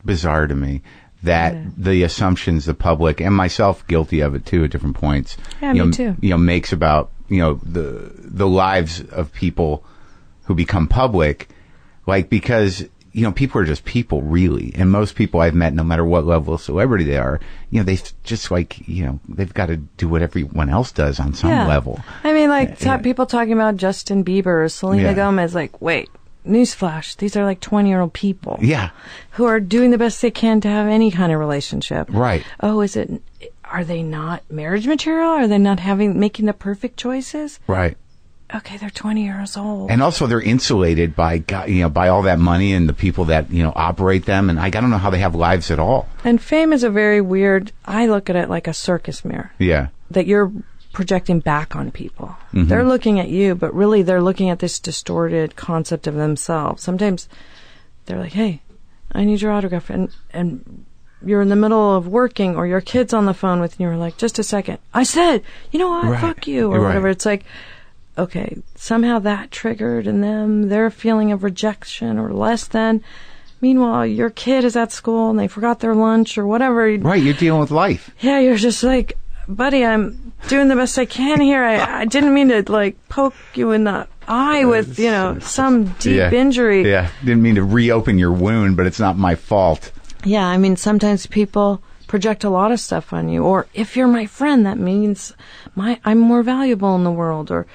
bizarre to me that the assumptions the public, and myself guilty of it too at different points, Yeah, me too. Makes about, the lives of people who become public, like, because, people are just people, really. And most people I've met, no matter what level of celebrity they are, they just, like, they've got to do what everyone else does on some level. I mean, like, people talking about Justin Bieber or Selena Gomez, like, wait, newsflash, these are like 20-year-old people. Yeah. Who are doing the best they can to have any kind of relationship. Right. Oh, are they not marriage material? Are they not making the perfect choices? Right. Okay, they're 20 years old. And also they're insulated by, by all that money and the people that, operate them. And I don't know how they have lives at all. And fame is a very weird, I look at it like a circus mirror. Yeah. That you're projecting back on people. Mm-hmm. They're looking at you, but really they're looking at this distorted concept of themselves. Sometimes they're like, hey, I need your autograph. And you're in the middle of working, or your kid's on the phone with you, and you're like, just a second. I said, you know what, fuck you, or whatever. It's like, okay, somehow that triggered in them their feeling of rejection or less than. Meanwhile, your kid is at school and they forgot their lunch or whatever. Right, you're dealing with life. Yeah, you're just like, buddy, I'm doing the best I can here. I didn't mean to, like, poke you in the eye with, some deep injury. Yeah, didn't mean to reopen your wound, but it's not my fault. Yeah, I mean, sometimes people project a lot of stuff on you. Or if you're my friend, that means I'm more valuable in the world. Or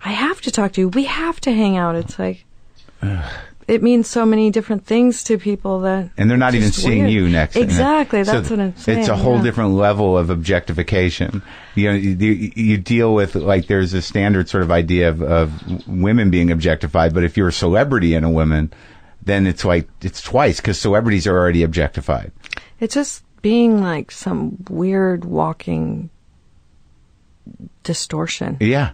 I have to talk to you. We have to hang out. It's like, it means so many different things to people that. And they're not even seeing you next. Exactly, that's what I'm saying. It's a whole different level of objectification. You deal with, like, there's a standard sort of idea of women being objectified, but if you're a celebrity and a woman, then it's like, it's twice, because celebrities are already objectified. It's just being like some weird walking distortion. Yeah.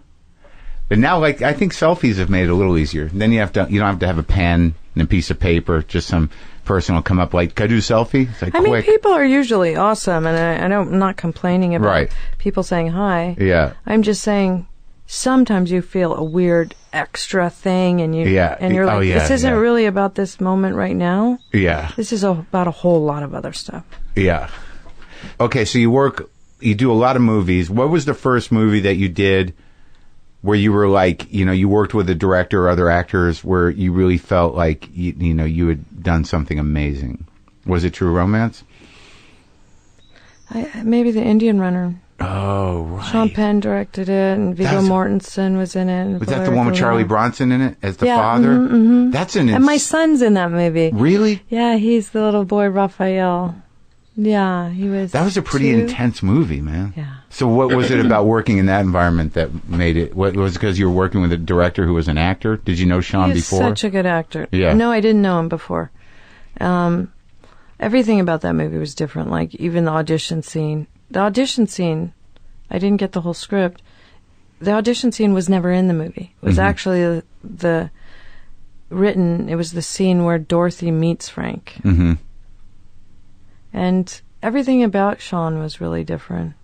But now, like, I think selfies have made it a little easier. Then you don't have to have a pen and a piece of paper. Just some person will come up like, "Can I do a selfie?" It's like, I mean, quick. people are usually awesome, and I'm not complaining about people saying hi. Yeah. I'm just saying sometimes you feel a weird extra thing, and you're like, this isn't really about this moment right now. Yeah. This is about a whole lot of other stuff. Yeah. Okay, so you do a lot of movies. What was the first movie that you did where you were like, you worked with a director or other actors where you really felt like, you had done something amazing? Was it True Romance? Maybe The Indian Runner. Oh, right. Sean Penn directed it, and Viggo Mortensen was in it. Was that the one with Charlie Bronson in it as the father? Mm-hmm. That's and my son's in that movie. Really? Yeah, he's the little boy Raphael. Yeah, he was. That was a pretty intense movie, man. Yeah. So what was it about working in that environment that made it? What was it, because you were working with a director who was an actor? Did you know Sean before? He's such a good actor. Yeah. No, I didn't know him before. Everything about that movie was different. Like, even the audition scene. I didn't get the whole script. The audition scene was never in the movie. It was actually it was the scene where Dorothy meets Frank. Mm-hmm. And everything about Sean was really different.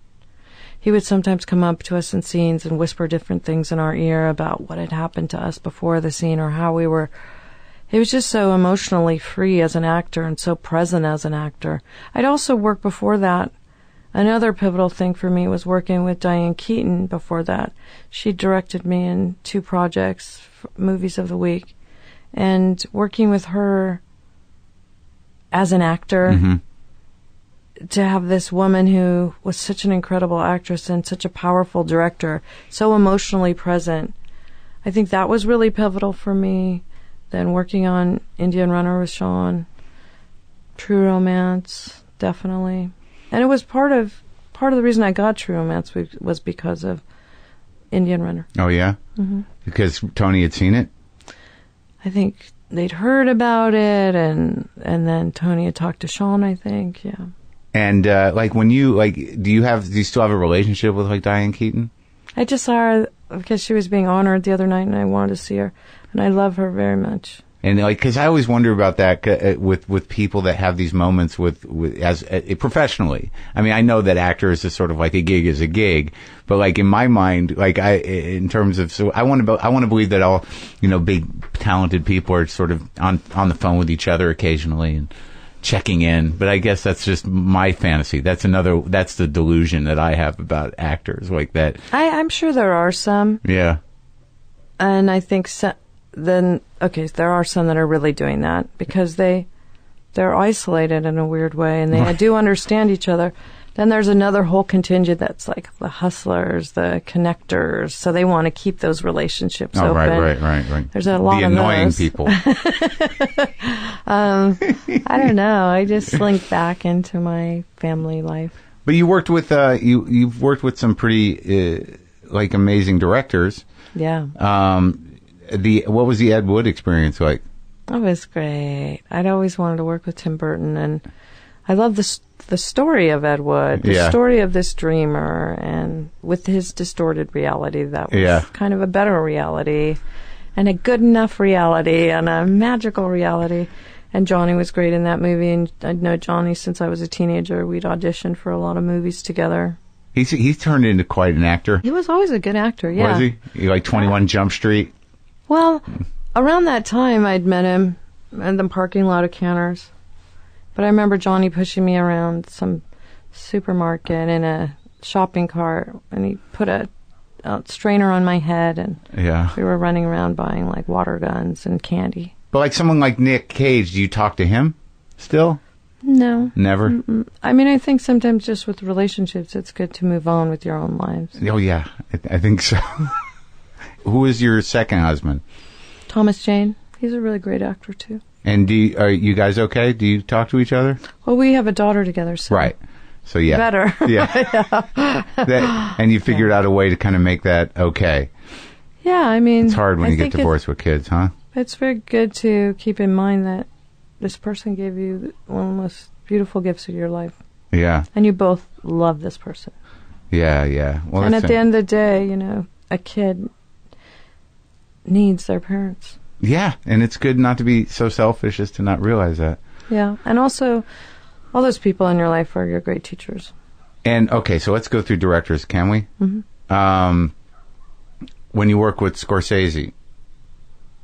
He would sometimes come up to us in scenes and whisper different things in our ear about what had happened to us before the scene or how we were. He was just so emotionally free as an actor and so present as an actor. I'd also worked before that. Another pivotal thing for me was working with Diane Keaton before that. She directed me in 2 projects, Movies of the Week. And working with her as an actor, to have this woman who was such an incredible actress and such a powerful director, so emotionally present, I think that was really pivotal for me. Then working on Indian Runner with Sean, True Romance, definitely. And it was part of the reason I got True Romance was because of Indian Runner. Oh, yeah? Mm-hmm. Because Tony had seen it? I think they'd heard about it, and then Tony had talked to Sean, I think, yeah. And, like, when you, like, do you still have a relationship with, like, Diane Keaton? I just saw her because she was being honored the other night, and I wanted to see her. And I love her very much. And, like, because I always wonder about that with people that have these moments professionally. I mean, I know that actors is sort of like a gig is a gig, but, like, in my mind, like, in terms of, so I want to believe that all, big, talented people are sort of on the phone with each other occasionally and checking in. But I guess that's just my fantasy. That's the delusion that I have about actors like that. I'm sure there are some. Yeah. And I think there are some that are really doing that because they're isolated in a weird way, and they do understand each other. Then there's another whole contingent that's like the hustlers, the connectors, so they want to keep those relationships open. Right. There's a lot of annoying those. people. I don't know. I just slink back into my family life. But you worked with you've worked with some pretty like amazing directors. Yeah. What was the Ed Wood experience like? It was great. I'd always wanted to work with Tim Burton, and I love the story of Ed Wood, the story of this dreamer, and with his distorted reality, that was kind of a better reality, and a good enough reality, and a magical reality. And Johnny was great in that movie, and I'd known Johnny since I was a teenager. We'd auditioned for a lot of movies together. He's turned into quite an actor. He was always a good actor, yeah. Was he? Like 21 Jump Street? Well, around that time, I'd met him in the parking lot of Cantor's. But I remember Johnny pushing me around some supermarket in a shopping cart, and he put a strainer on my head, and we were running around buying, like, water guns and candy. But like someone like Nick Cage, do you talk to him still? No. Never? Mm-mm. I mean, I think sometimes just with relationships, it's good to move on with your own lives. Oh, yeah. I think so. Who is your second husband? Thomas Jane. He's a really great actor, too. And are you guys okay? Do you talk to each other? Well, we have a daughter together, so... Right. So, yeah. Better. Yeah. And you figured out a way to kind of make that okay. Yeah, I mean... It's hard when you get divorced with kids, huh? It's very good to keep in mind that this person gave you one of the most beautiful gifts of your life. Yeah. And you both love this person. Yeah. Well, and at the end of the day, a kid needs their parents. Yeah, and it's good not to be so selfish as to not realize that. Yeah, and also, all those people in your life are your great teachers. And, okay, so let's go through directors, can we? Mm-hmm. When you work with Scorsese,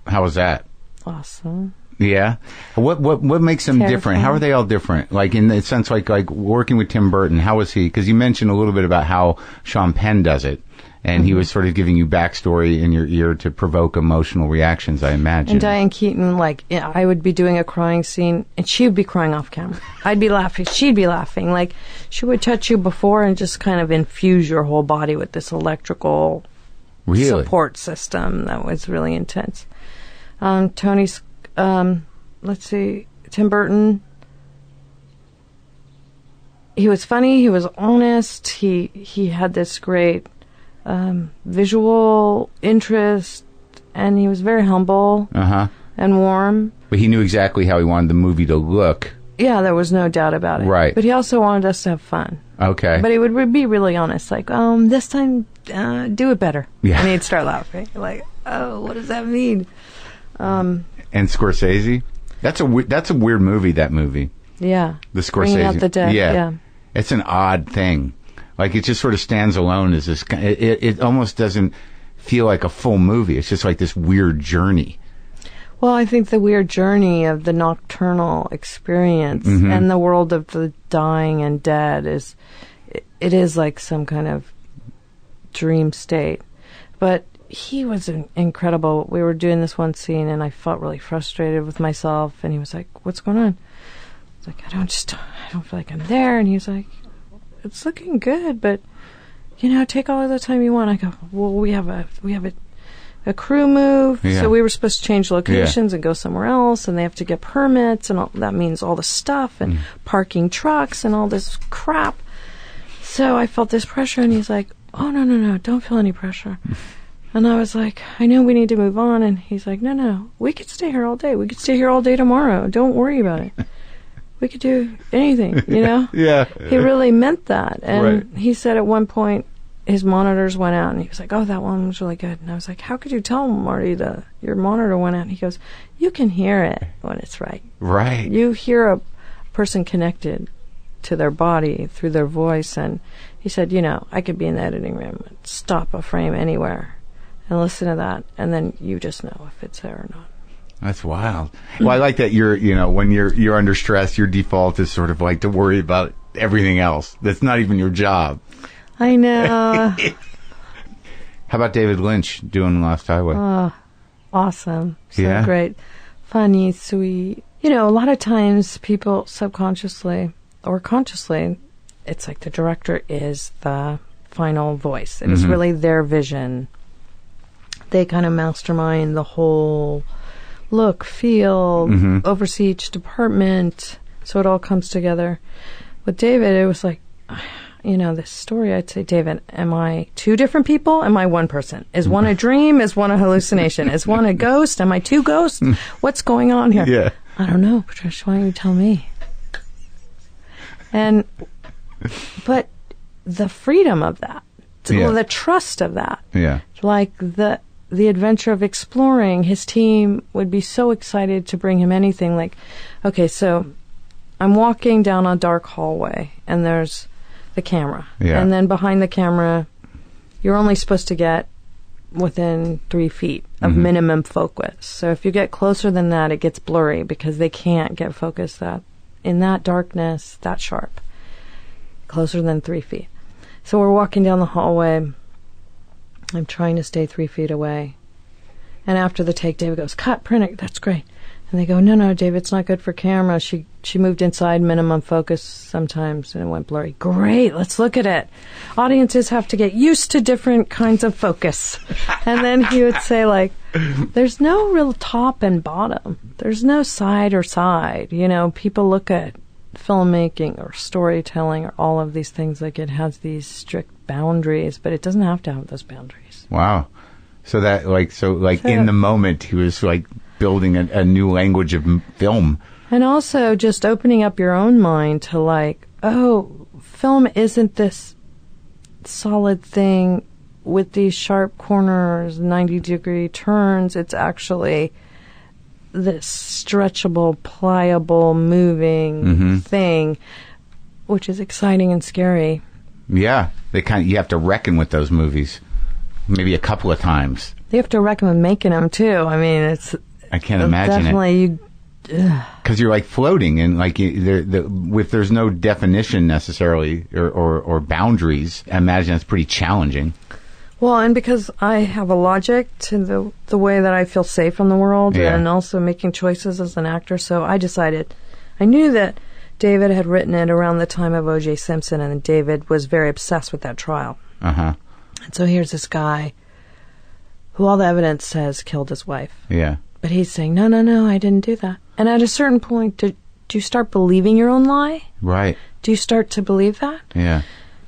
how was that? Awesome. Yeah? What makes them different? How are they all different? Like, in the sense, like working with Tim Burton, how was he? Because you mentioned a little bit about how Sean Penn does it. And he was sort of giving you backstory in your ear to provoke emotional reactions, I imagine. And Diane Keaton, I would be doing a crying scene, and she would be crying off camera. I'd be laughing. She'd be laughing. Like, she would touch you before and just kind of infuse your whole body with this electrical support system that was really intense. Tony's, Tim Burton, he was funny, he was honest, he had this great... visual interest, and he was very humble and warm. But he knew exactly how he wanted the movie to look. Yeah, there was no doubt about it. Right. But he also wanted us to have fun. Okay. But he would be really honest, like, this time, do it better. Yeah. And he'd start laughing, like, oh, what does that mean? And Scorsese? That's a weird movie, that movie. Yeah. The Scorsese. Bringing Out the Dead. Yeah. It's an odd thing. Like, it just sort of stands alone as this... It almost doesn't feel like a full movie. It's just like this weird journey. Well, I think the weird journey of the nocturnal experience and the world of the dying and dead is like some kind of dream state. But he was incredible. We were doing this one scene, and I felt really frustrated with myself, and he was like, what's going on? I was like, I don't feel like I'm there. And he was like... It's looking good, but take all of the time you want. I go, well, we have a crew move, so we were supposed to change locations and go somewhere else, and they have to get permits, and that means all the stuff and parking trucks and all this crap. So I felt this pressure, and he's like, oh, no, don't feel any pressure. And I was like, I know we need to move on. And he's like, no, we could stay here all day. We could stay here all day tomorrow. Don't worry about it. We could do anything, you know? Yeah. He really meant that. And Right. he said at one point his monitors went out, and he was like, oh, that one was really good. And I was like, how could you tell Marty your monitor went out? And he goes, you can hear it when it's right. Right. You hear a person connected to their body through their voice. And he said, I could be in the editing room and stop a frame anywhere and listen to that, and then you just know if it's there or not. That's wild. Well, I like that when you're under stress, your default is sort of like to worry about everything else. That's not even your job. I know. How about David Lynch doing Lost Highway? Oh, awesome. So Yeah. great. Funny, sweet. A lot of times people subconsciously or consciously, it's like the director is the final voice. It is really their vision. They kind of mastermind the whole look, feel, oversee each department, so it all comes together. With David, it was like, this story, I'd say, David, am I two different people? Am I one person? Is one a dream? Is one a hallucination? Is one a ghost? Am I two ghosts? What's going on here? Yeah. I don't know, Patricia, why don't you tell me? But the freedom of that, the trust of that, like the adventure of exploring, his team would be so excited to bring him anything. Like, okay, so I'm walking down a dark hallway, and there's the camera. Yeah. And then behind the camera, you're only supposed to get within 3 feet of minimum focus. So if you get closer than that, it gets blurry because they can't get focus that in that darkness, that sharp. Closer than 3 feet. So we're walking down the hallway. I'm trying to stay 3 feet away. And after the take, David goes, cut, print it, that's great. And they go, no, David, it's not good for camera. She moved inside minimum focus sometimes, and it went blurry. Great, let's look at it. Audiences have to get used to different kinds of focus. And then he would say, like, there's no real top and bottom. There's no side or side. People look at filmmaking or storytelling or all of these things like it has these strict boundaries, but it doesn't have to have those boundaries. Wow. So in the moment, he was like building a new language of film. And also just opening up your own mind to like, oh, film isn't this solid thing with these sharp corners, 90-degree turns. It's actually this stretchable, pliable, moving thing, which is exciting and scary. Yeah. You have to reckon with those movies maybe a couple of times. You have to reckon with making them too. I mean, I can't imagine definitely because you're like floating and like there's no definition necessarily or boundaries. I imagine it's pretty challenging. Well, and because I have a logic to the way that I feel safe in the world and also making choices as an actor, so I decided, I knew that David had written it around the time of O.J. Simpson, and David was very obsessed with that trial. Uh-huh. And so here's this guy who all the evidence says killed his wife. Yeah. But he's saying, no, I didn't do that. And at a certain point, do you start believing your own lie? Right. Do you start to believe that? Yeah.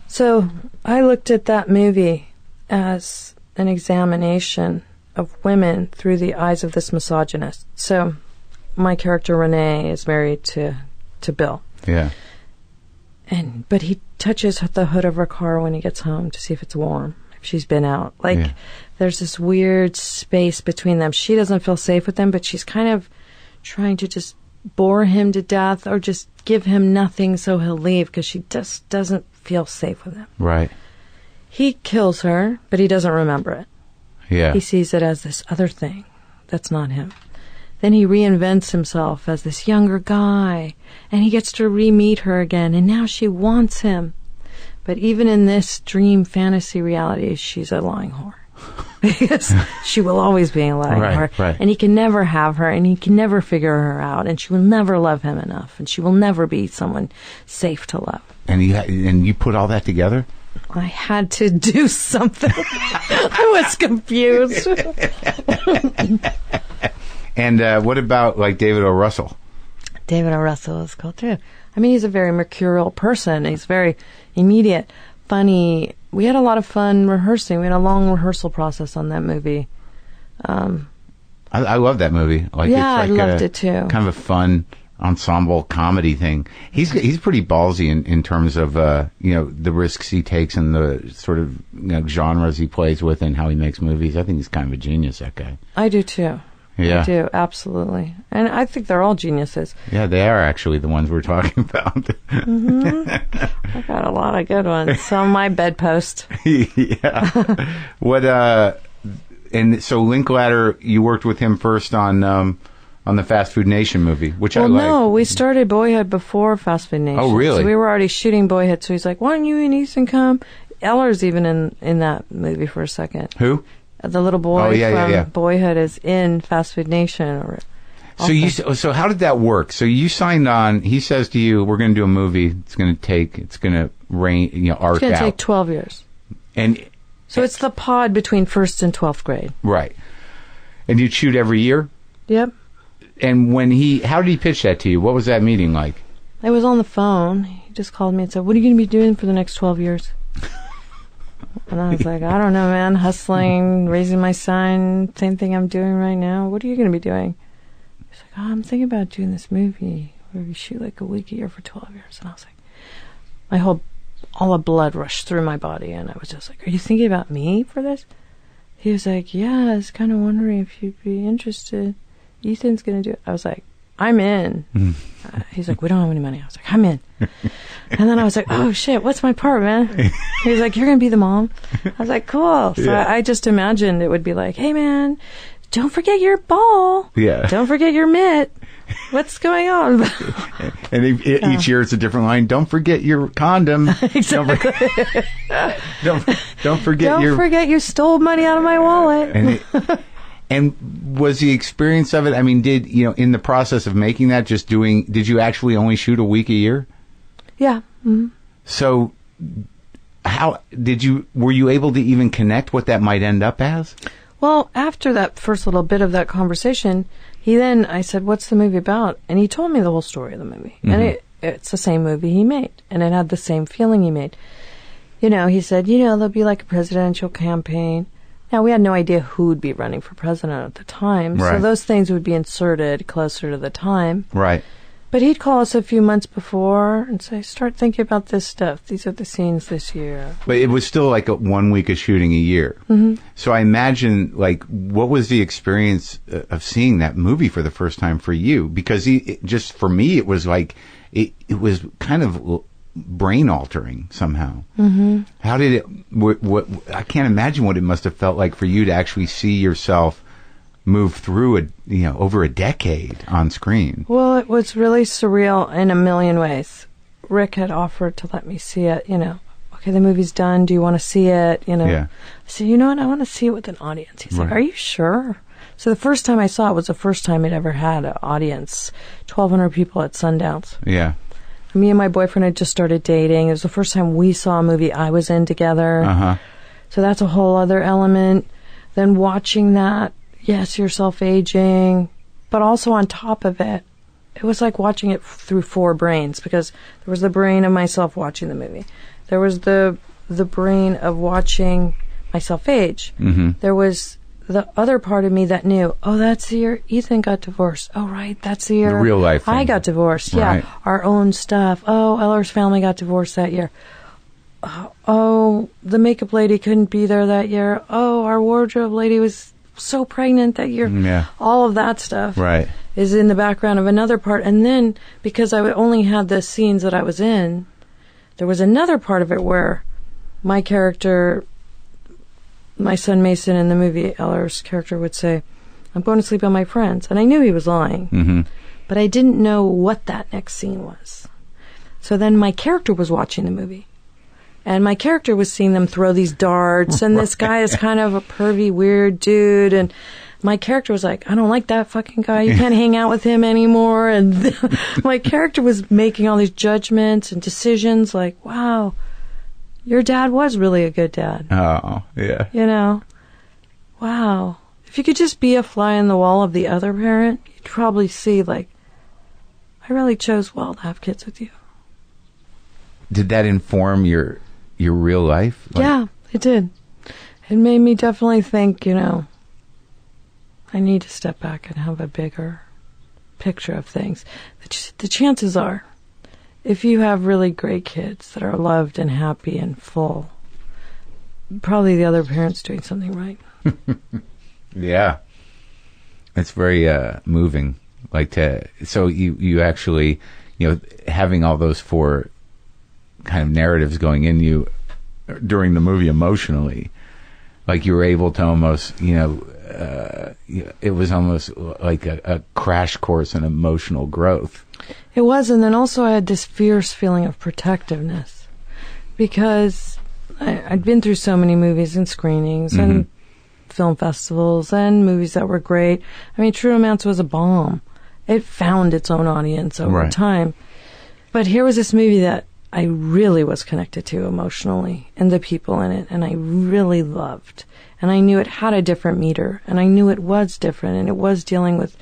So I looked at that movie as an examination of women through the eyes of this misogynist. So my character Renee is married to Bill. Yeah. But he touches the hood of her car when he gets home to see if it's warm, if she's been out. There's this weird space between them. She doesn't feel safe with him, but she's kind of trying to just bore him to death or just give him nothing so he'll leave because she just doesn't feel safe with him. Right. He kills her, but he doesn't remember it. Yeah. He sees it as this other thing that's not him. Then he reinvents himself as this younger guy, and he gets to re-meet her again, and now she wants him. But even in this dream fantasy reality, she's a lying whore. Because she will always be a lying whore. Right. And he can never have her, and he can never figure her out, and she will never love him enough, and she will never be someone safe to love. And you put all that together? I had to do something. I was confused. And what about like David O. Russell? David O. Russell is cool too. I mean, he's a very mercurial person. He's very immediate. funny. We had a lot of fun rehearsing. We had a long rehearsal process on that movie. I love that movie. Like, yeah, it's like I loved it too. Kind of a fun ensemble comedy thing. He's pretty ballsy in terms of the risks he takes and the sort of genres he plays with and how he makes movies. I think he's kind of a genius, that guy. I do too. Yeah. I do, absolutely. And I think they're all geniuses. Yeah, they are actually the ones we're talking about. Mm-hmm. I got a lot of good ones. On my bedpost. Yeah. What? And so Linklater, you worked with him first on the Fast Food Nation movie, which I like. Well, no, we started Boyhood before Fast Food Nation. Oh, really? So we were already shooting Boyhood. So he's like, "Why don't you and Ethan come?" Eller's even in that movie for a second. Who? The little boy from Boyhood is in Fast Food Nation. So how did that work? So you signed on. He says to you, "We're going to do a movie. It's going to arc out. It's going to take 12 years." And so it's the pod between 1st and 12th grade. Right. And you'd shoot every year? Yep. And how did he pitch that to you? What was that meeting like? I was on the phone. He just called me and said, "What are you going to be doing for the next 12 years?" And I was like, "I don't know, man. Hustling, raising my son, same thing I'm doing right now. What are you going to be doing?" He's like, "Oh, I'm thinking about doing this movie where we shoot like a week a year for 12 years. And I was like, all the blood rushed through my body. And I was just like, "Are you thinking about me for this?" He was like, "Yeah, I was kind of wondering if you'd be interested. Ethan's going to do it." I was like, "I'm in." He's like, "We don't have any money." I was like, "I'm in." And then I was like, "Oh shit, what's my part, man?" He was like, "You're going to be the mom." I was like, "Cool." So Yeah. I just imagined it would be like, "Hey man, don't forget your ball. Yeah. Don't forget your mitt. What's going on?" And each year it's a different line. Don't forget your condom. Exactly. Don't forget you stole money out of my wallet. And was the experience of it, I mean, in the process of making that, did you actually only shoot a week a year? Yeah. Mm-hmm. So were you able to even connect what that might end up as? Well, after that first little bit of that conversation, I said, "What's the movie about?" And he told me the whole story of the movie. Mm-hmm. And it's the same movie he made. And it had the same feeling he made. He said, there'll be like a presidential campaign. Now, we had no idea who would be running for president at the time. Right. So those things would be inserted closer to the time. Right. But he'd call us a few months before and say, "Start thinking about this stuff. These are the scenes this year." But it was still like 1 week of shooting a year. Mm-hmm. So I imagine, what was the experience of seeing that movie for the first time for you? Because just for me, it was like, it was kind of brain altering somehow. Mm-hmm. How did it? What I can't imagine what it must have felt like for you to actually see yourself move through over a decade on screen. Well, it was really surreal in a million ways. Rick had offered to let me see it. Okay, the movie's done. Do you want to see it? Yeah. I said, "You know what? I want to see it with an audience." He's like, "Are you sure?" So the first time I saw it was the first time it ever had an audience. 1,200 people at Sundance. Yeah. Me and my boyfriend had just started dating. It was the first time we saw a movie I was in together. Uh-huh. So that's a whole other element. Then watching that, yes, yourself aging, but also on top of it, it was like watching it through 4 brains, because there was the brain of myself watching the movie. There was the brain of watching myself age. Mm-hmm. There was the other part of me that knew, oh, that's the year Ethan got divorced. Oh, right, that's the year the real life I thing. got divorced. Yeah, right. Our own stuff. Oh, Eller's family got divorced that year. Oh, the makeup lady couldn't be there that year. Oh, our wardrobe lady was so pregnant that year. Yeah. All of that stuff right. is in the background of another part. And then, because I only had the scenes that I was in, there was another part of it where my character, my son Mason in the movie, Eller's character would say, "I'm going to sleep on my friends." And I knew he was lying. Mm-hmm. But I didn't know what that next scene was. So then my character was watching the movie. And my character was seeing them throw these darts, and this guy is kind of a pervy, weird dude, and my character was like, "I don't like that fucking guy. You can't hang out with him anymore." And my character was making all these judgments and decisions like, wow, your dad was really a good dad. Oh, yeah. Wow. If you could just be a fly in the wall of the other parent, you'd probably see, like, I really chose well to have kids with you. Did that inform your your real life? Yeah, it did. It made me definitely think, I need to step back and have a bigger picture of things. The chances are, if you have really great kids that are loved and happy and full, probably the other parent's doing something right. Yeah. It's very moving. So you actually, having all those 4 kind of narratives going in you during the movie emotionally, like you were able to almost, it was almost like a crash course in emotional growth. It was, and then also I had this fierce feeling of protectiveness because I'd been through so many movies and screenings and film festivals and movies that were great. I mean, True Romance was a bomb. It found its own audience over time. But here was this movie that I really was connected to emotionally and the people in it, and I really loved. And I knew it had a different meter, and I knew it was different, and it was dealing with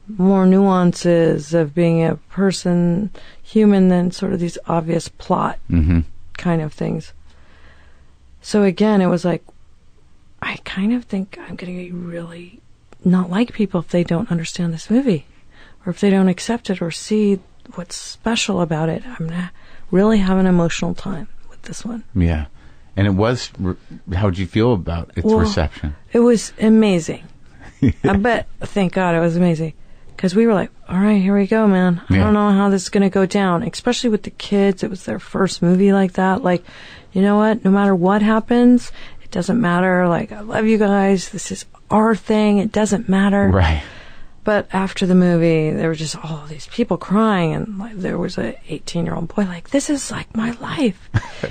more nuances of being a person, human, than sort of these obvious plot kind of things. So again, it was like, I kind of think I'm going to really not like people if they don't understand this movie, or if they don't accept it or see what's special about it. I'm going to really have an emotional time with this one. Yeah. And it was, how'd you feel about its reception? It was amazing. I bet, thank God it was amazing. Because we were like, all right, here we go, man. I don't know how this is going to go down. Especially with the kids. It was their first movie like that. Like, you know what? No matter what happens, it doesn't matter. Like, I love you guys. This is our thing. It doesn't matter. Right. But after the movie, there were just all these people crying. And like, there was a 18-year-old boy like, this is like my life.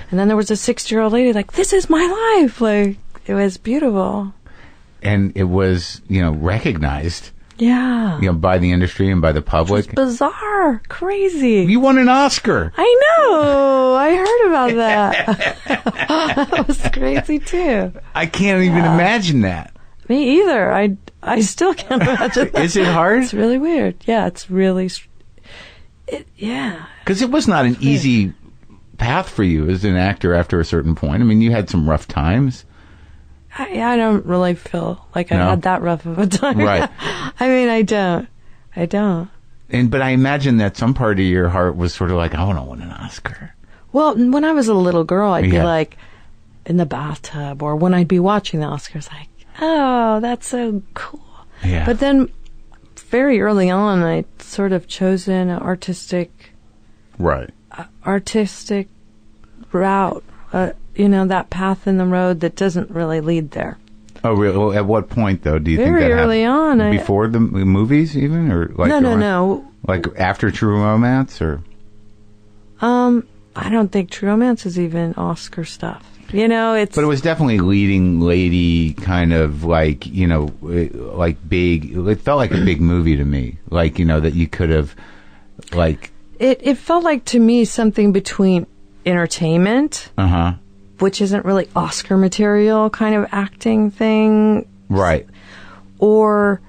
And then there was a 60-year-old lady like, this is my life. Like, it was beautiful. And it was, recognized. Yeah. By the industry and by the public. It's bizarre. Crazy. You won an Oscar. I know. I heard about that. That was crazy, too. I can't even imagine that. Me either. I still can't imagine that. Is it hard? It's really weird. Yeah, it's really... yeah. Because it was not an easy path for you as an actor after a certain point. I mean, you had some rough times. I don't really feel like I had that rough of a time. Right. I mean, I don't. But I imagine that some part of your heart was sort of like, I want to win an Oscar. Well, when I was a little girl, I'd be like in the bathtub, or when I'd be watching the Oscars, like, oh, that's so cool. Yeah. But then very early on, I sort of chosen an artistic route. That path in the road that doesn't really lead there. Oh, really? Well, at what point, though, do you think that Very early on. Before the movies, even? Or like No. Like after True Romance, or? I don't think True Romance is even Oscar stuff. It's... But it was definitely leading lady kind of like, like big... It felt like a big movie to me. Like, that you could have, like... It felt like, to me, something between entertainment, which isn't really Oscar material kind of acting thing, right? Or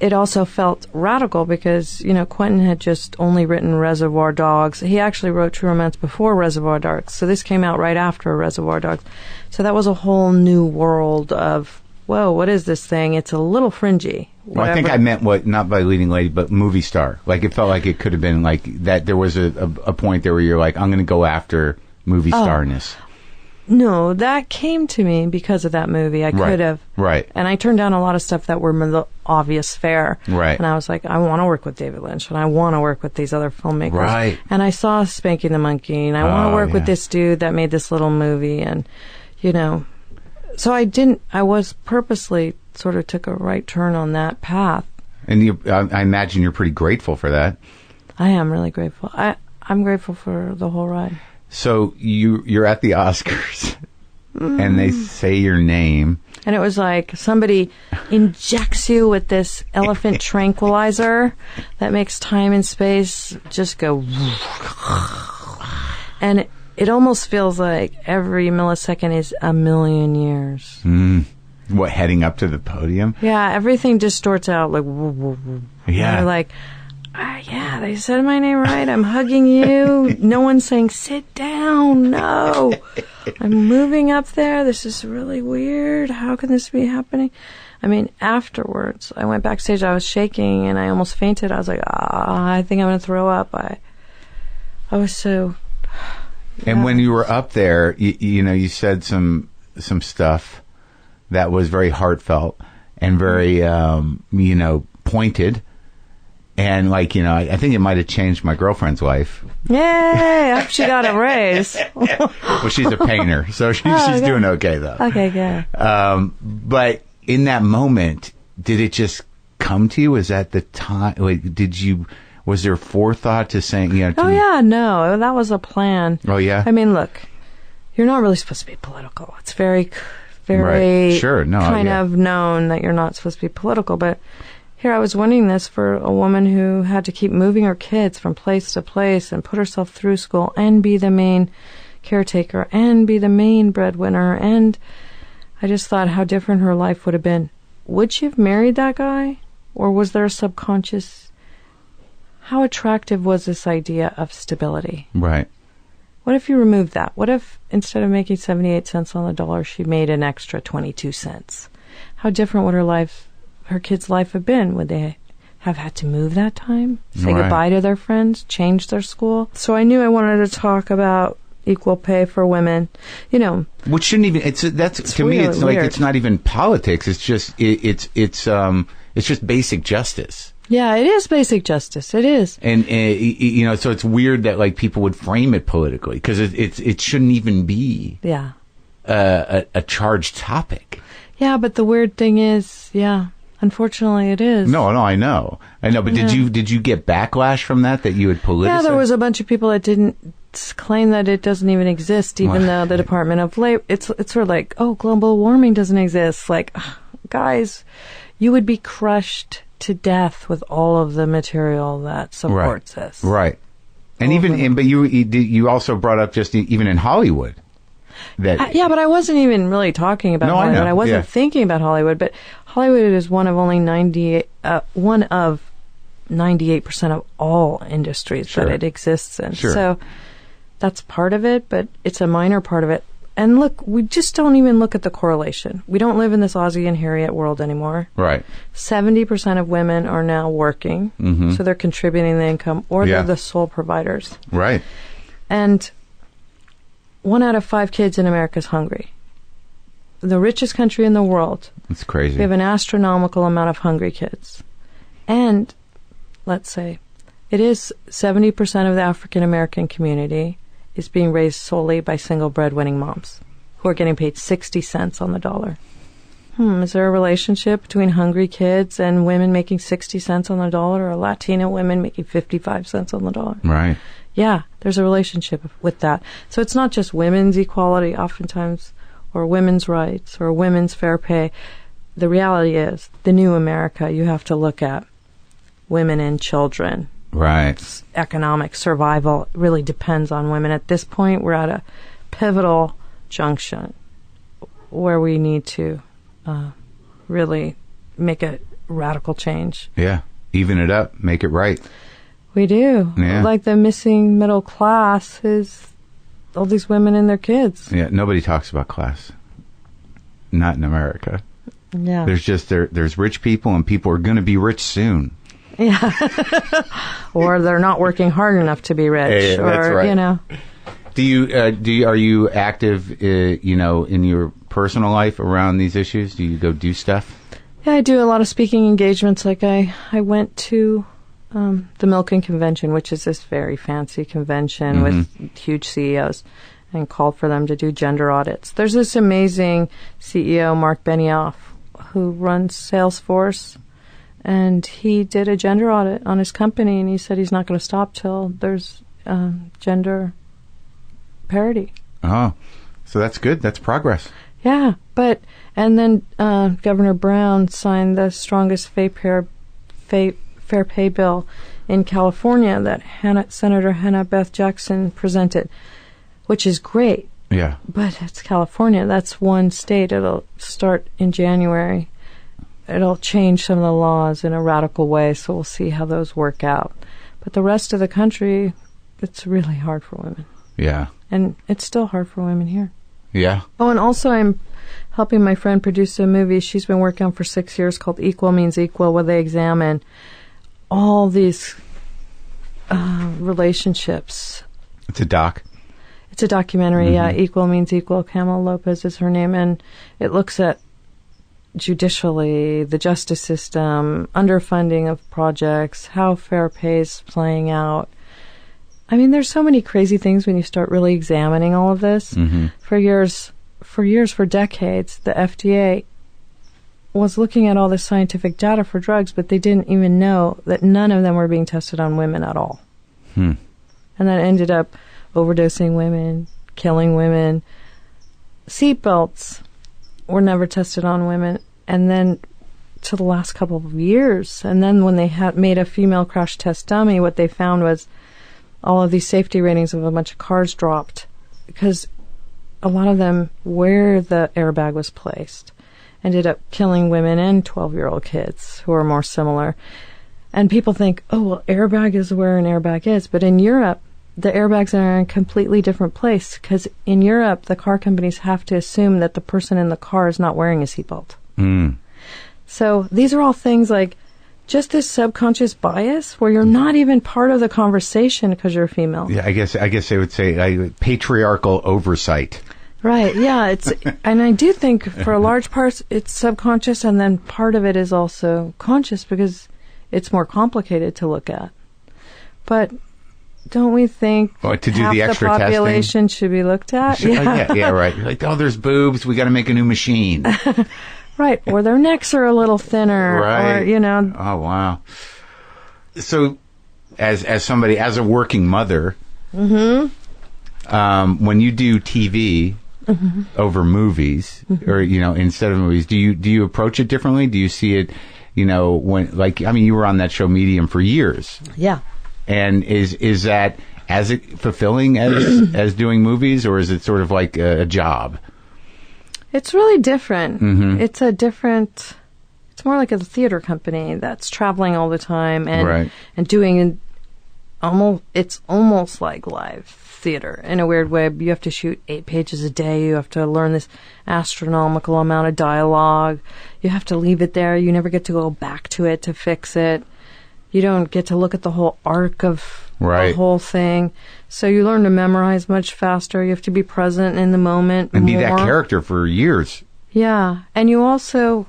it also felt radical because Quentin had just only written Reservoir Dogs. He actually wrote True Romance before Reservoir Dogs, so this came out right after Reservoir Dogs. So that was a whole new world of, whoa, what is this thing? It's a little fringy. Well, I think I meant not by leading lady, but movie star. Like, it felt like it could have been like that. There was a point there where you're like, I'm going to go after movie starness. No, that came to me because of that movie. I could have. Right. And I turned down a lot of stuff that were the obvious fare. Right. And I was like, I want to work with David Lynch, and I want to work with these other filmmakers. Right. And I saw Spanking the Monkey, and I want to work with this dude that made this little movie, and, So I was purposely sort of took a right turn on that path. And I imagine you're pretty grateful for that. I am really grateful. I'm grateful for the whole ride. So you're at the Oscars, and they say your name. And it was like somebody injects you with this elephant tranquilizer that makes time and space just go. And it almost feels like every millisecond is a million years. What, heading up to the podium? Yeah, everything distorts out like. Yeah. You're like, Yeah, they said my name right. I'm hugging you. No one's saying, sit down. No. I'm moving up there. This is really weird. How can this be happening? I mean, afterwards, I went backstage. I was shaking and I almost fainted. I was like, I think I'm going to throw up. I was so... And when you were up there, you said some stuff that was very heartfelt and very, pointed. And I think it might have changed my girlfriend's life. Yay! I hope she got a raise. Well, she's a painter, so she's doing okay, though. Okay, good. But in that moment, did it just come to you? Was that the time? Was there forethought to saying, no, that was a plan. Oh, yeah? I mean, look, you're not really supposed to be political. It's very, very right. Sure. No, kind of known that you're not supposed to be political, but... Here I was winning this for a woman who had to keep moving her kids from place to place and put herself through school and be the main caretaker and be the main breadwinner. And I just thought how different her life would have been. Would she have married that guy? Or was there a subconscious... How attractive was this idea of stability? Right. What if you removed that? What if instead of making 78 cents on the dollar, she made an extra 22 cents? How different would her kids' life have been? Would they have had to move that time, say goodbye to their friends, change their school? So I knew I wanted to talk about equal pay for women. Which shouldn't even. To me, it's weird. Like it's not even politics. It's just it's just basic justice. Yeah, it is basic justice. It is. And so it's weird that people would frame it politically because it shouldn't even be. Yeah. A charged topic. Yeah, but the weird thing is, unfortunately, it is. No, I know. But did you get backlash from that you had politicized? Yeah, there was a bunch of people that didn't claim that it doesn't even exist, even though the Department of Labor. It's sort of like, global warming doesn't exist. Like, guys, you would be crushed to death with all of the material that supports this. Right. And but you also brought up just even in Hollywood. But I wasn't even really talking about Hollywood. I wasn't thinking about Hollywood, but Hollywood is one of 98% of all industries that it exists in. Sure. So that's part of it, but it's a minor part of it. And look, we just don't even look at the correlation. We don't live in this Ozzie and Harriet world anymore. Right. 70% of women are now working, so they're contributing the income, or they're the sole providers. Right. And 1 out of 5 kids in America is hungry. The richest country in the world. That's crazy. We have an astronomical amount of hungry kids. And, let's say, it is 70% of the African American community is being raised solely by single breadwinning moms who are getting paid 60 cents on the dollar. Is there a relationship between hungry kids and women making 60 cents on the dollar, or Latina women making 55 cents on the dollar? Right. Yeah, there's a relationship with that. So it's not just women's equality oftentimes, or women's rights, or women's fair pay. The reality is, the new America, you have to look at women and children. Right. Economic survival really depends on women. At this point, we're at a pivotal junction where we need to really make a radical change. Yeah. Even it up. Make it right. We do. Yeah. Like the missing middle class is all these women and their kids. Yeah. Nobody talks about class. Not in America. Yeah. There's just there's rich people, and people are going to be rich soon. Yeah. Or they're not working hard enough to be rich. Yeah, that's right. Are you active, in your personal life around these issues? Do you go do stuff? Yeah, I do a lot of speaking engagements. Like I went to the Milken Convention, which is this very fancy convention with huge CEOs, and called for them to do gender audits. There's this amazing CEO, Marc who runs Salesforce, and he did a gender audit on his company, and he said he's not going to stop till there's gender parity. Oh, so that's good. That's progress. Yeah, and then Governor Brown signed the strongest fair pay bill in California that Senator Hannah Beth Jackson presented, which is great. Yeah. But it's California. That's one state. It'll start in January. it'll change some of the laws in a radical way, so we'll see how those work out. But the rest of the country, it's really hard for women. Yeah. And it's still hard for women here. Yeah. Oh, and also I'm helping my friend produce a movie she's been working on for 6 years called Equal Means Equal, where they examine all these relationships. It's a doc. It's a documentary, yeah. Equal Means Equal. Kamala Lopez is her name, and it looks at judicially, the justice system, underfunding of projects, how fair pay is playing out. I mean, there's so many crazy things when you start really examining all of this. For decades, the FDA was looking at all this scientific data for drugs, but they didn't even know that none of them were being tested on women at all. And that ended up overdosing women, killing women. Seatbelts were never tested on women, and then to the last couple of years. And then when they had made a female crash test dummy, what they found was all of these safety ratings of a bunch of cars dropped because a lot of them, where the airbag was placed, ended up killing women and 12-year-old kids who are more similar. And people think, oh, well, airbag is where an airbag is. But in Europe, the airbags are in a completely different place because in Europe, the car companies have to assume that the person in the car is not wearing a seatbelt. So these are all things like just this subconscious bias where you're not even part of the conversation because you're a female. Yeah, I guess they would say patriarchal oversight. Right, yeah. And I do think for a large part it's subconscious, and then part of it is also conscious because it's more complicated to look at. But don't we think to do half the extra the population should be looked at? Yeah, right. Like, oh, there's boobs. We got to make a new machine. Right, or their necks are a little thinner. Right. Or, Oh, wow. So, as a working mother, when you do TV over movies, or instead of movies, do you approach it differently? Do you see it, you were on that show Medium for years. Yeah. And is that as fulfilling as doing movies, or is it sort of like a job? It's really different. It's more like a theater company that's traveling all the time and doing it's almost like live theater in a weird way. You have to shoot 8 pages a day. You have to learn this astronomical amount of dialogue. You have to leave it there. You never get to go back to it to fix it. You don't get to look at the whole arc of the whole thing. So you learn to memorize much faster. You have to be present in the moment and be that character for years. Yeah. And you also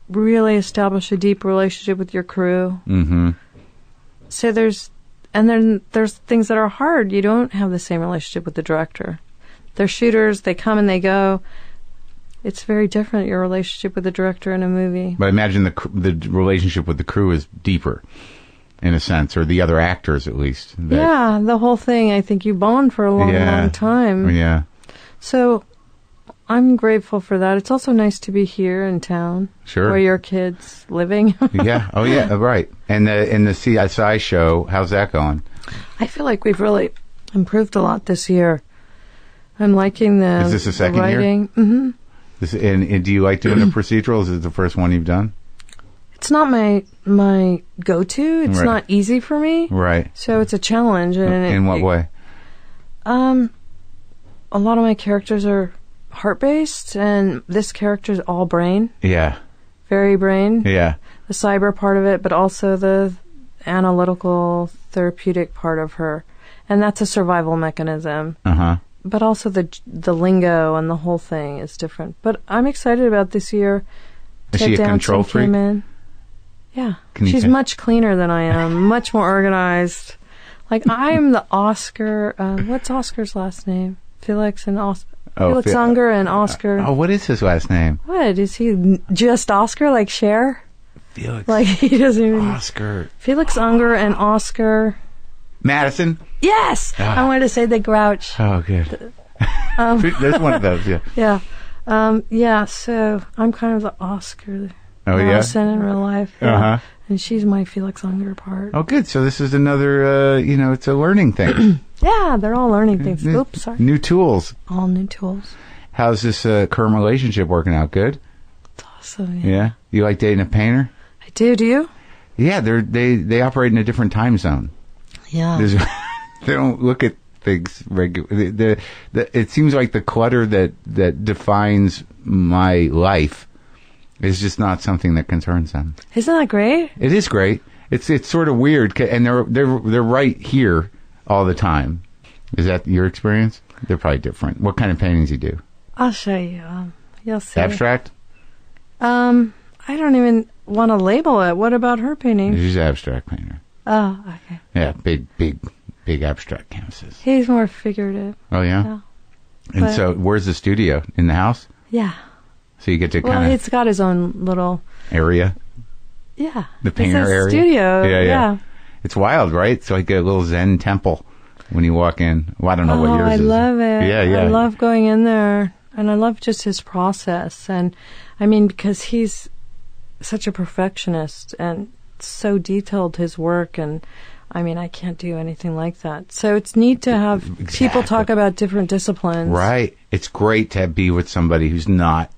really establish a deep relationship with your crew. So there's things that are hard. You don't have the same relationship with the director. They're shooters. They come and they go. It's very different, your relationship with the director in a movie. But I imagine the relationship with the crew is deeper, in a sense, or the other actors at least. Yeah, the whole thing. I think you bond for a long time. Yeah. So I'm grateful for that. It's also nice to be here in town. Sure. Where your kid's living. Yeah. Oh, yeah. Right. And the CSI show, how's that going? I feel like we've really improved a lot this year. I'm liking the Is this the second writing. year? And do you like doing the procedural? Is it the first one you've done? It's not my go-to. It's not easy for me. Right. So it's a challenge. In what way? A lot of my characters are heart-based, and this character is all brain. Yeah. Very brain. Yeah. The cyber part of it, but also the analytical, therapeutic part of her. And that's a survival mechanism. But also the lingo and the whole thing is different. But I'm excited about this year. Is she a control freak? Yeah. She's much cleaner than I am, much more organized. Like, I'm the Oscar, what's Oscar's last name? Felix Unger and Oscar. What is his last name? What? Is he just Oscar, like Cher? Felix. Like, he doesn't even... Oscar. Felix Unger and Oscar... Madison? Yes! I wanted to say the Grouch. Oh, good. There's one of those, yeah. Yeah. So I'm kind of the Oscar Madison in real life. Yeah. And she's my Felix Unger part. Oh, good. So this is another, it's a learning thing. Yeah, they're all learning things. Oops, sorry. New tools. All new tools. How's this current relationship working out? Good? It's awesome. Yeah? You like dating a painter? I do. Do you? Yeah, they operate in a different time zone. Yeah. They don't look at things regularly. It seems like the clutter that defines my life is just not something that concerns them. Isn't that great? It is great. It's sort of weird, and they're right here all the time. Is that your experience? They're probably different. What kind of paintings you do? I'll show you. You'll see. Abstract? I don't even want to label it. What about her painting? She's an abstract painter. Oh, okay. Yeah, big abstract canvases. He's more figurative. Oh, yeah? Yeah. And But- so where's the studio? In the house? Yeah. So you get to Well, kind of it's got his own little. area? Yeah. The painter it's a area? Studio. Yeah. It's wild, right? It's like a little Zen temple when you walk in. Well, I don't know what yours I is. love it. Yeah. I love going in there, and I love just his process. And I mean, because he's such a perfectionist and so detailed, his work, and I mean, I can't do anything like that. So it's neat to have people talk about different disciplines. Right. It's great to be with somebody who's not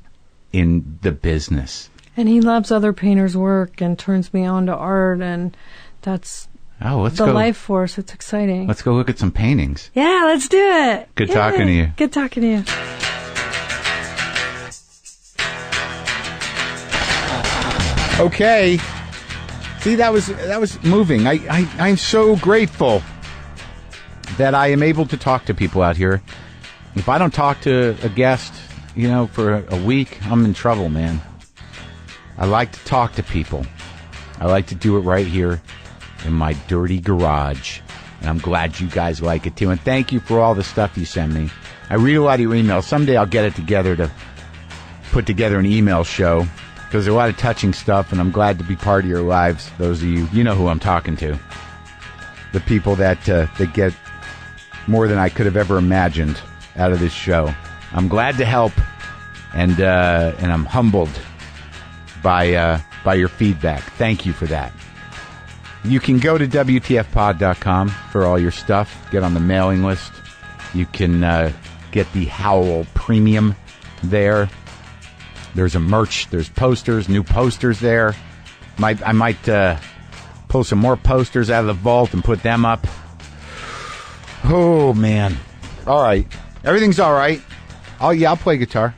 in the business. And he loves other painters' work and turns me on to art, and that's Let's the go. life force. It's exciting. Let's go look at some paintings. Yeah, let's do it. Good Yay. talking to you. Good talking to you. Okay. See, that was moving. I'm so grateful that I am able to talk to people out here. If I don't talk to a guest, for a week, I'm in trouble, man. I like to talk to people. I like to do it right here in my dirty garage. And I'm glad you guys like it too. And thank you for all the stuff you send me. I read a lot of your emails. Someday I'll get it together to put together an email show, because there's a lot of touching stuff, and I'm glad to be part of your lives. Those of you know who I'm talking to. The people that get more than I could have ever imagined out of this show. I'm glad to help, and I'm humbled by your feedback. Thank you for that. You can go to WTFpod.com for all your stuff. Get on the mailing list. You can get the Howl Premium there. There's a merch. There's posters, new posters there. I might pull some more posters out of the vault and put them up. Oh, man. All right. Everything's all right. I'll play guitar.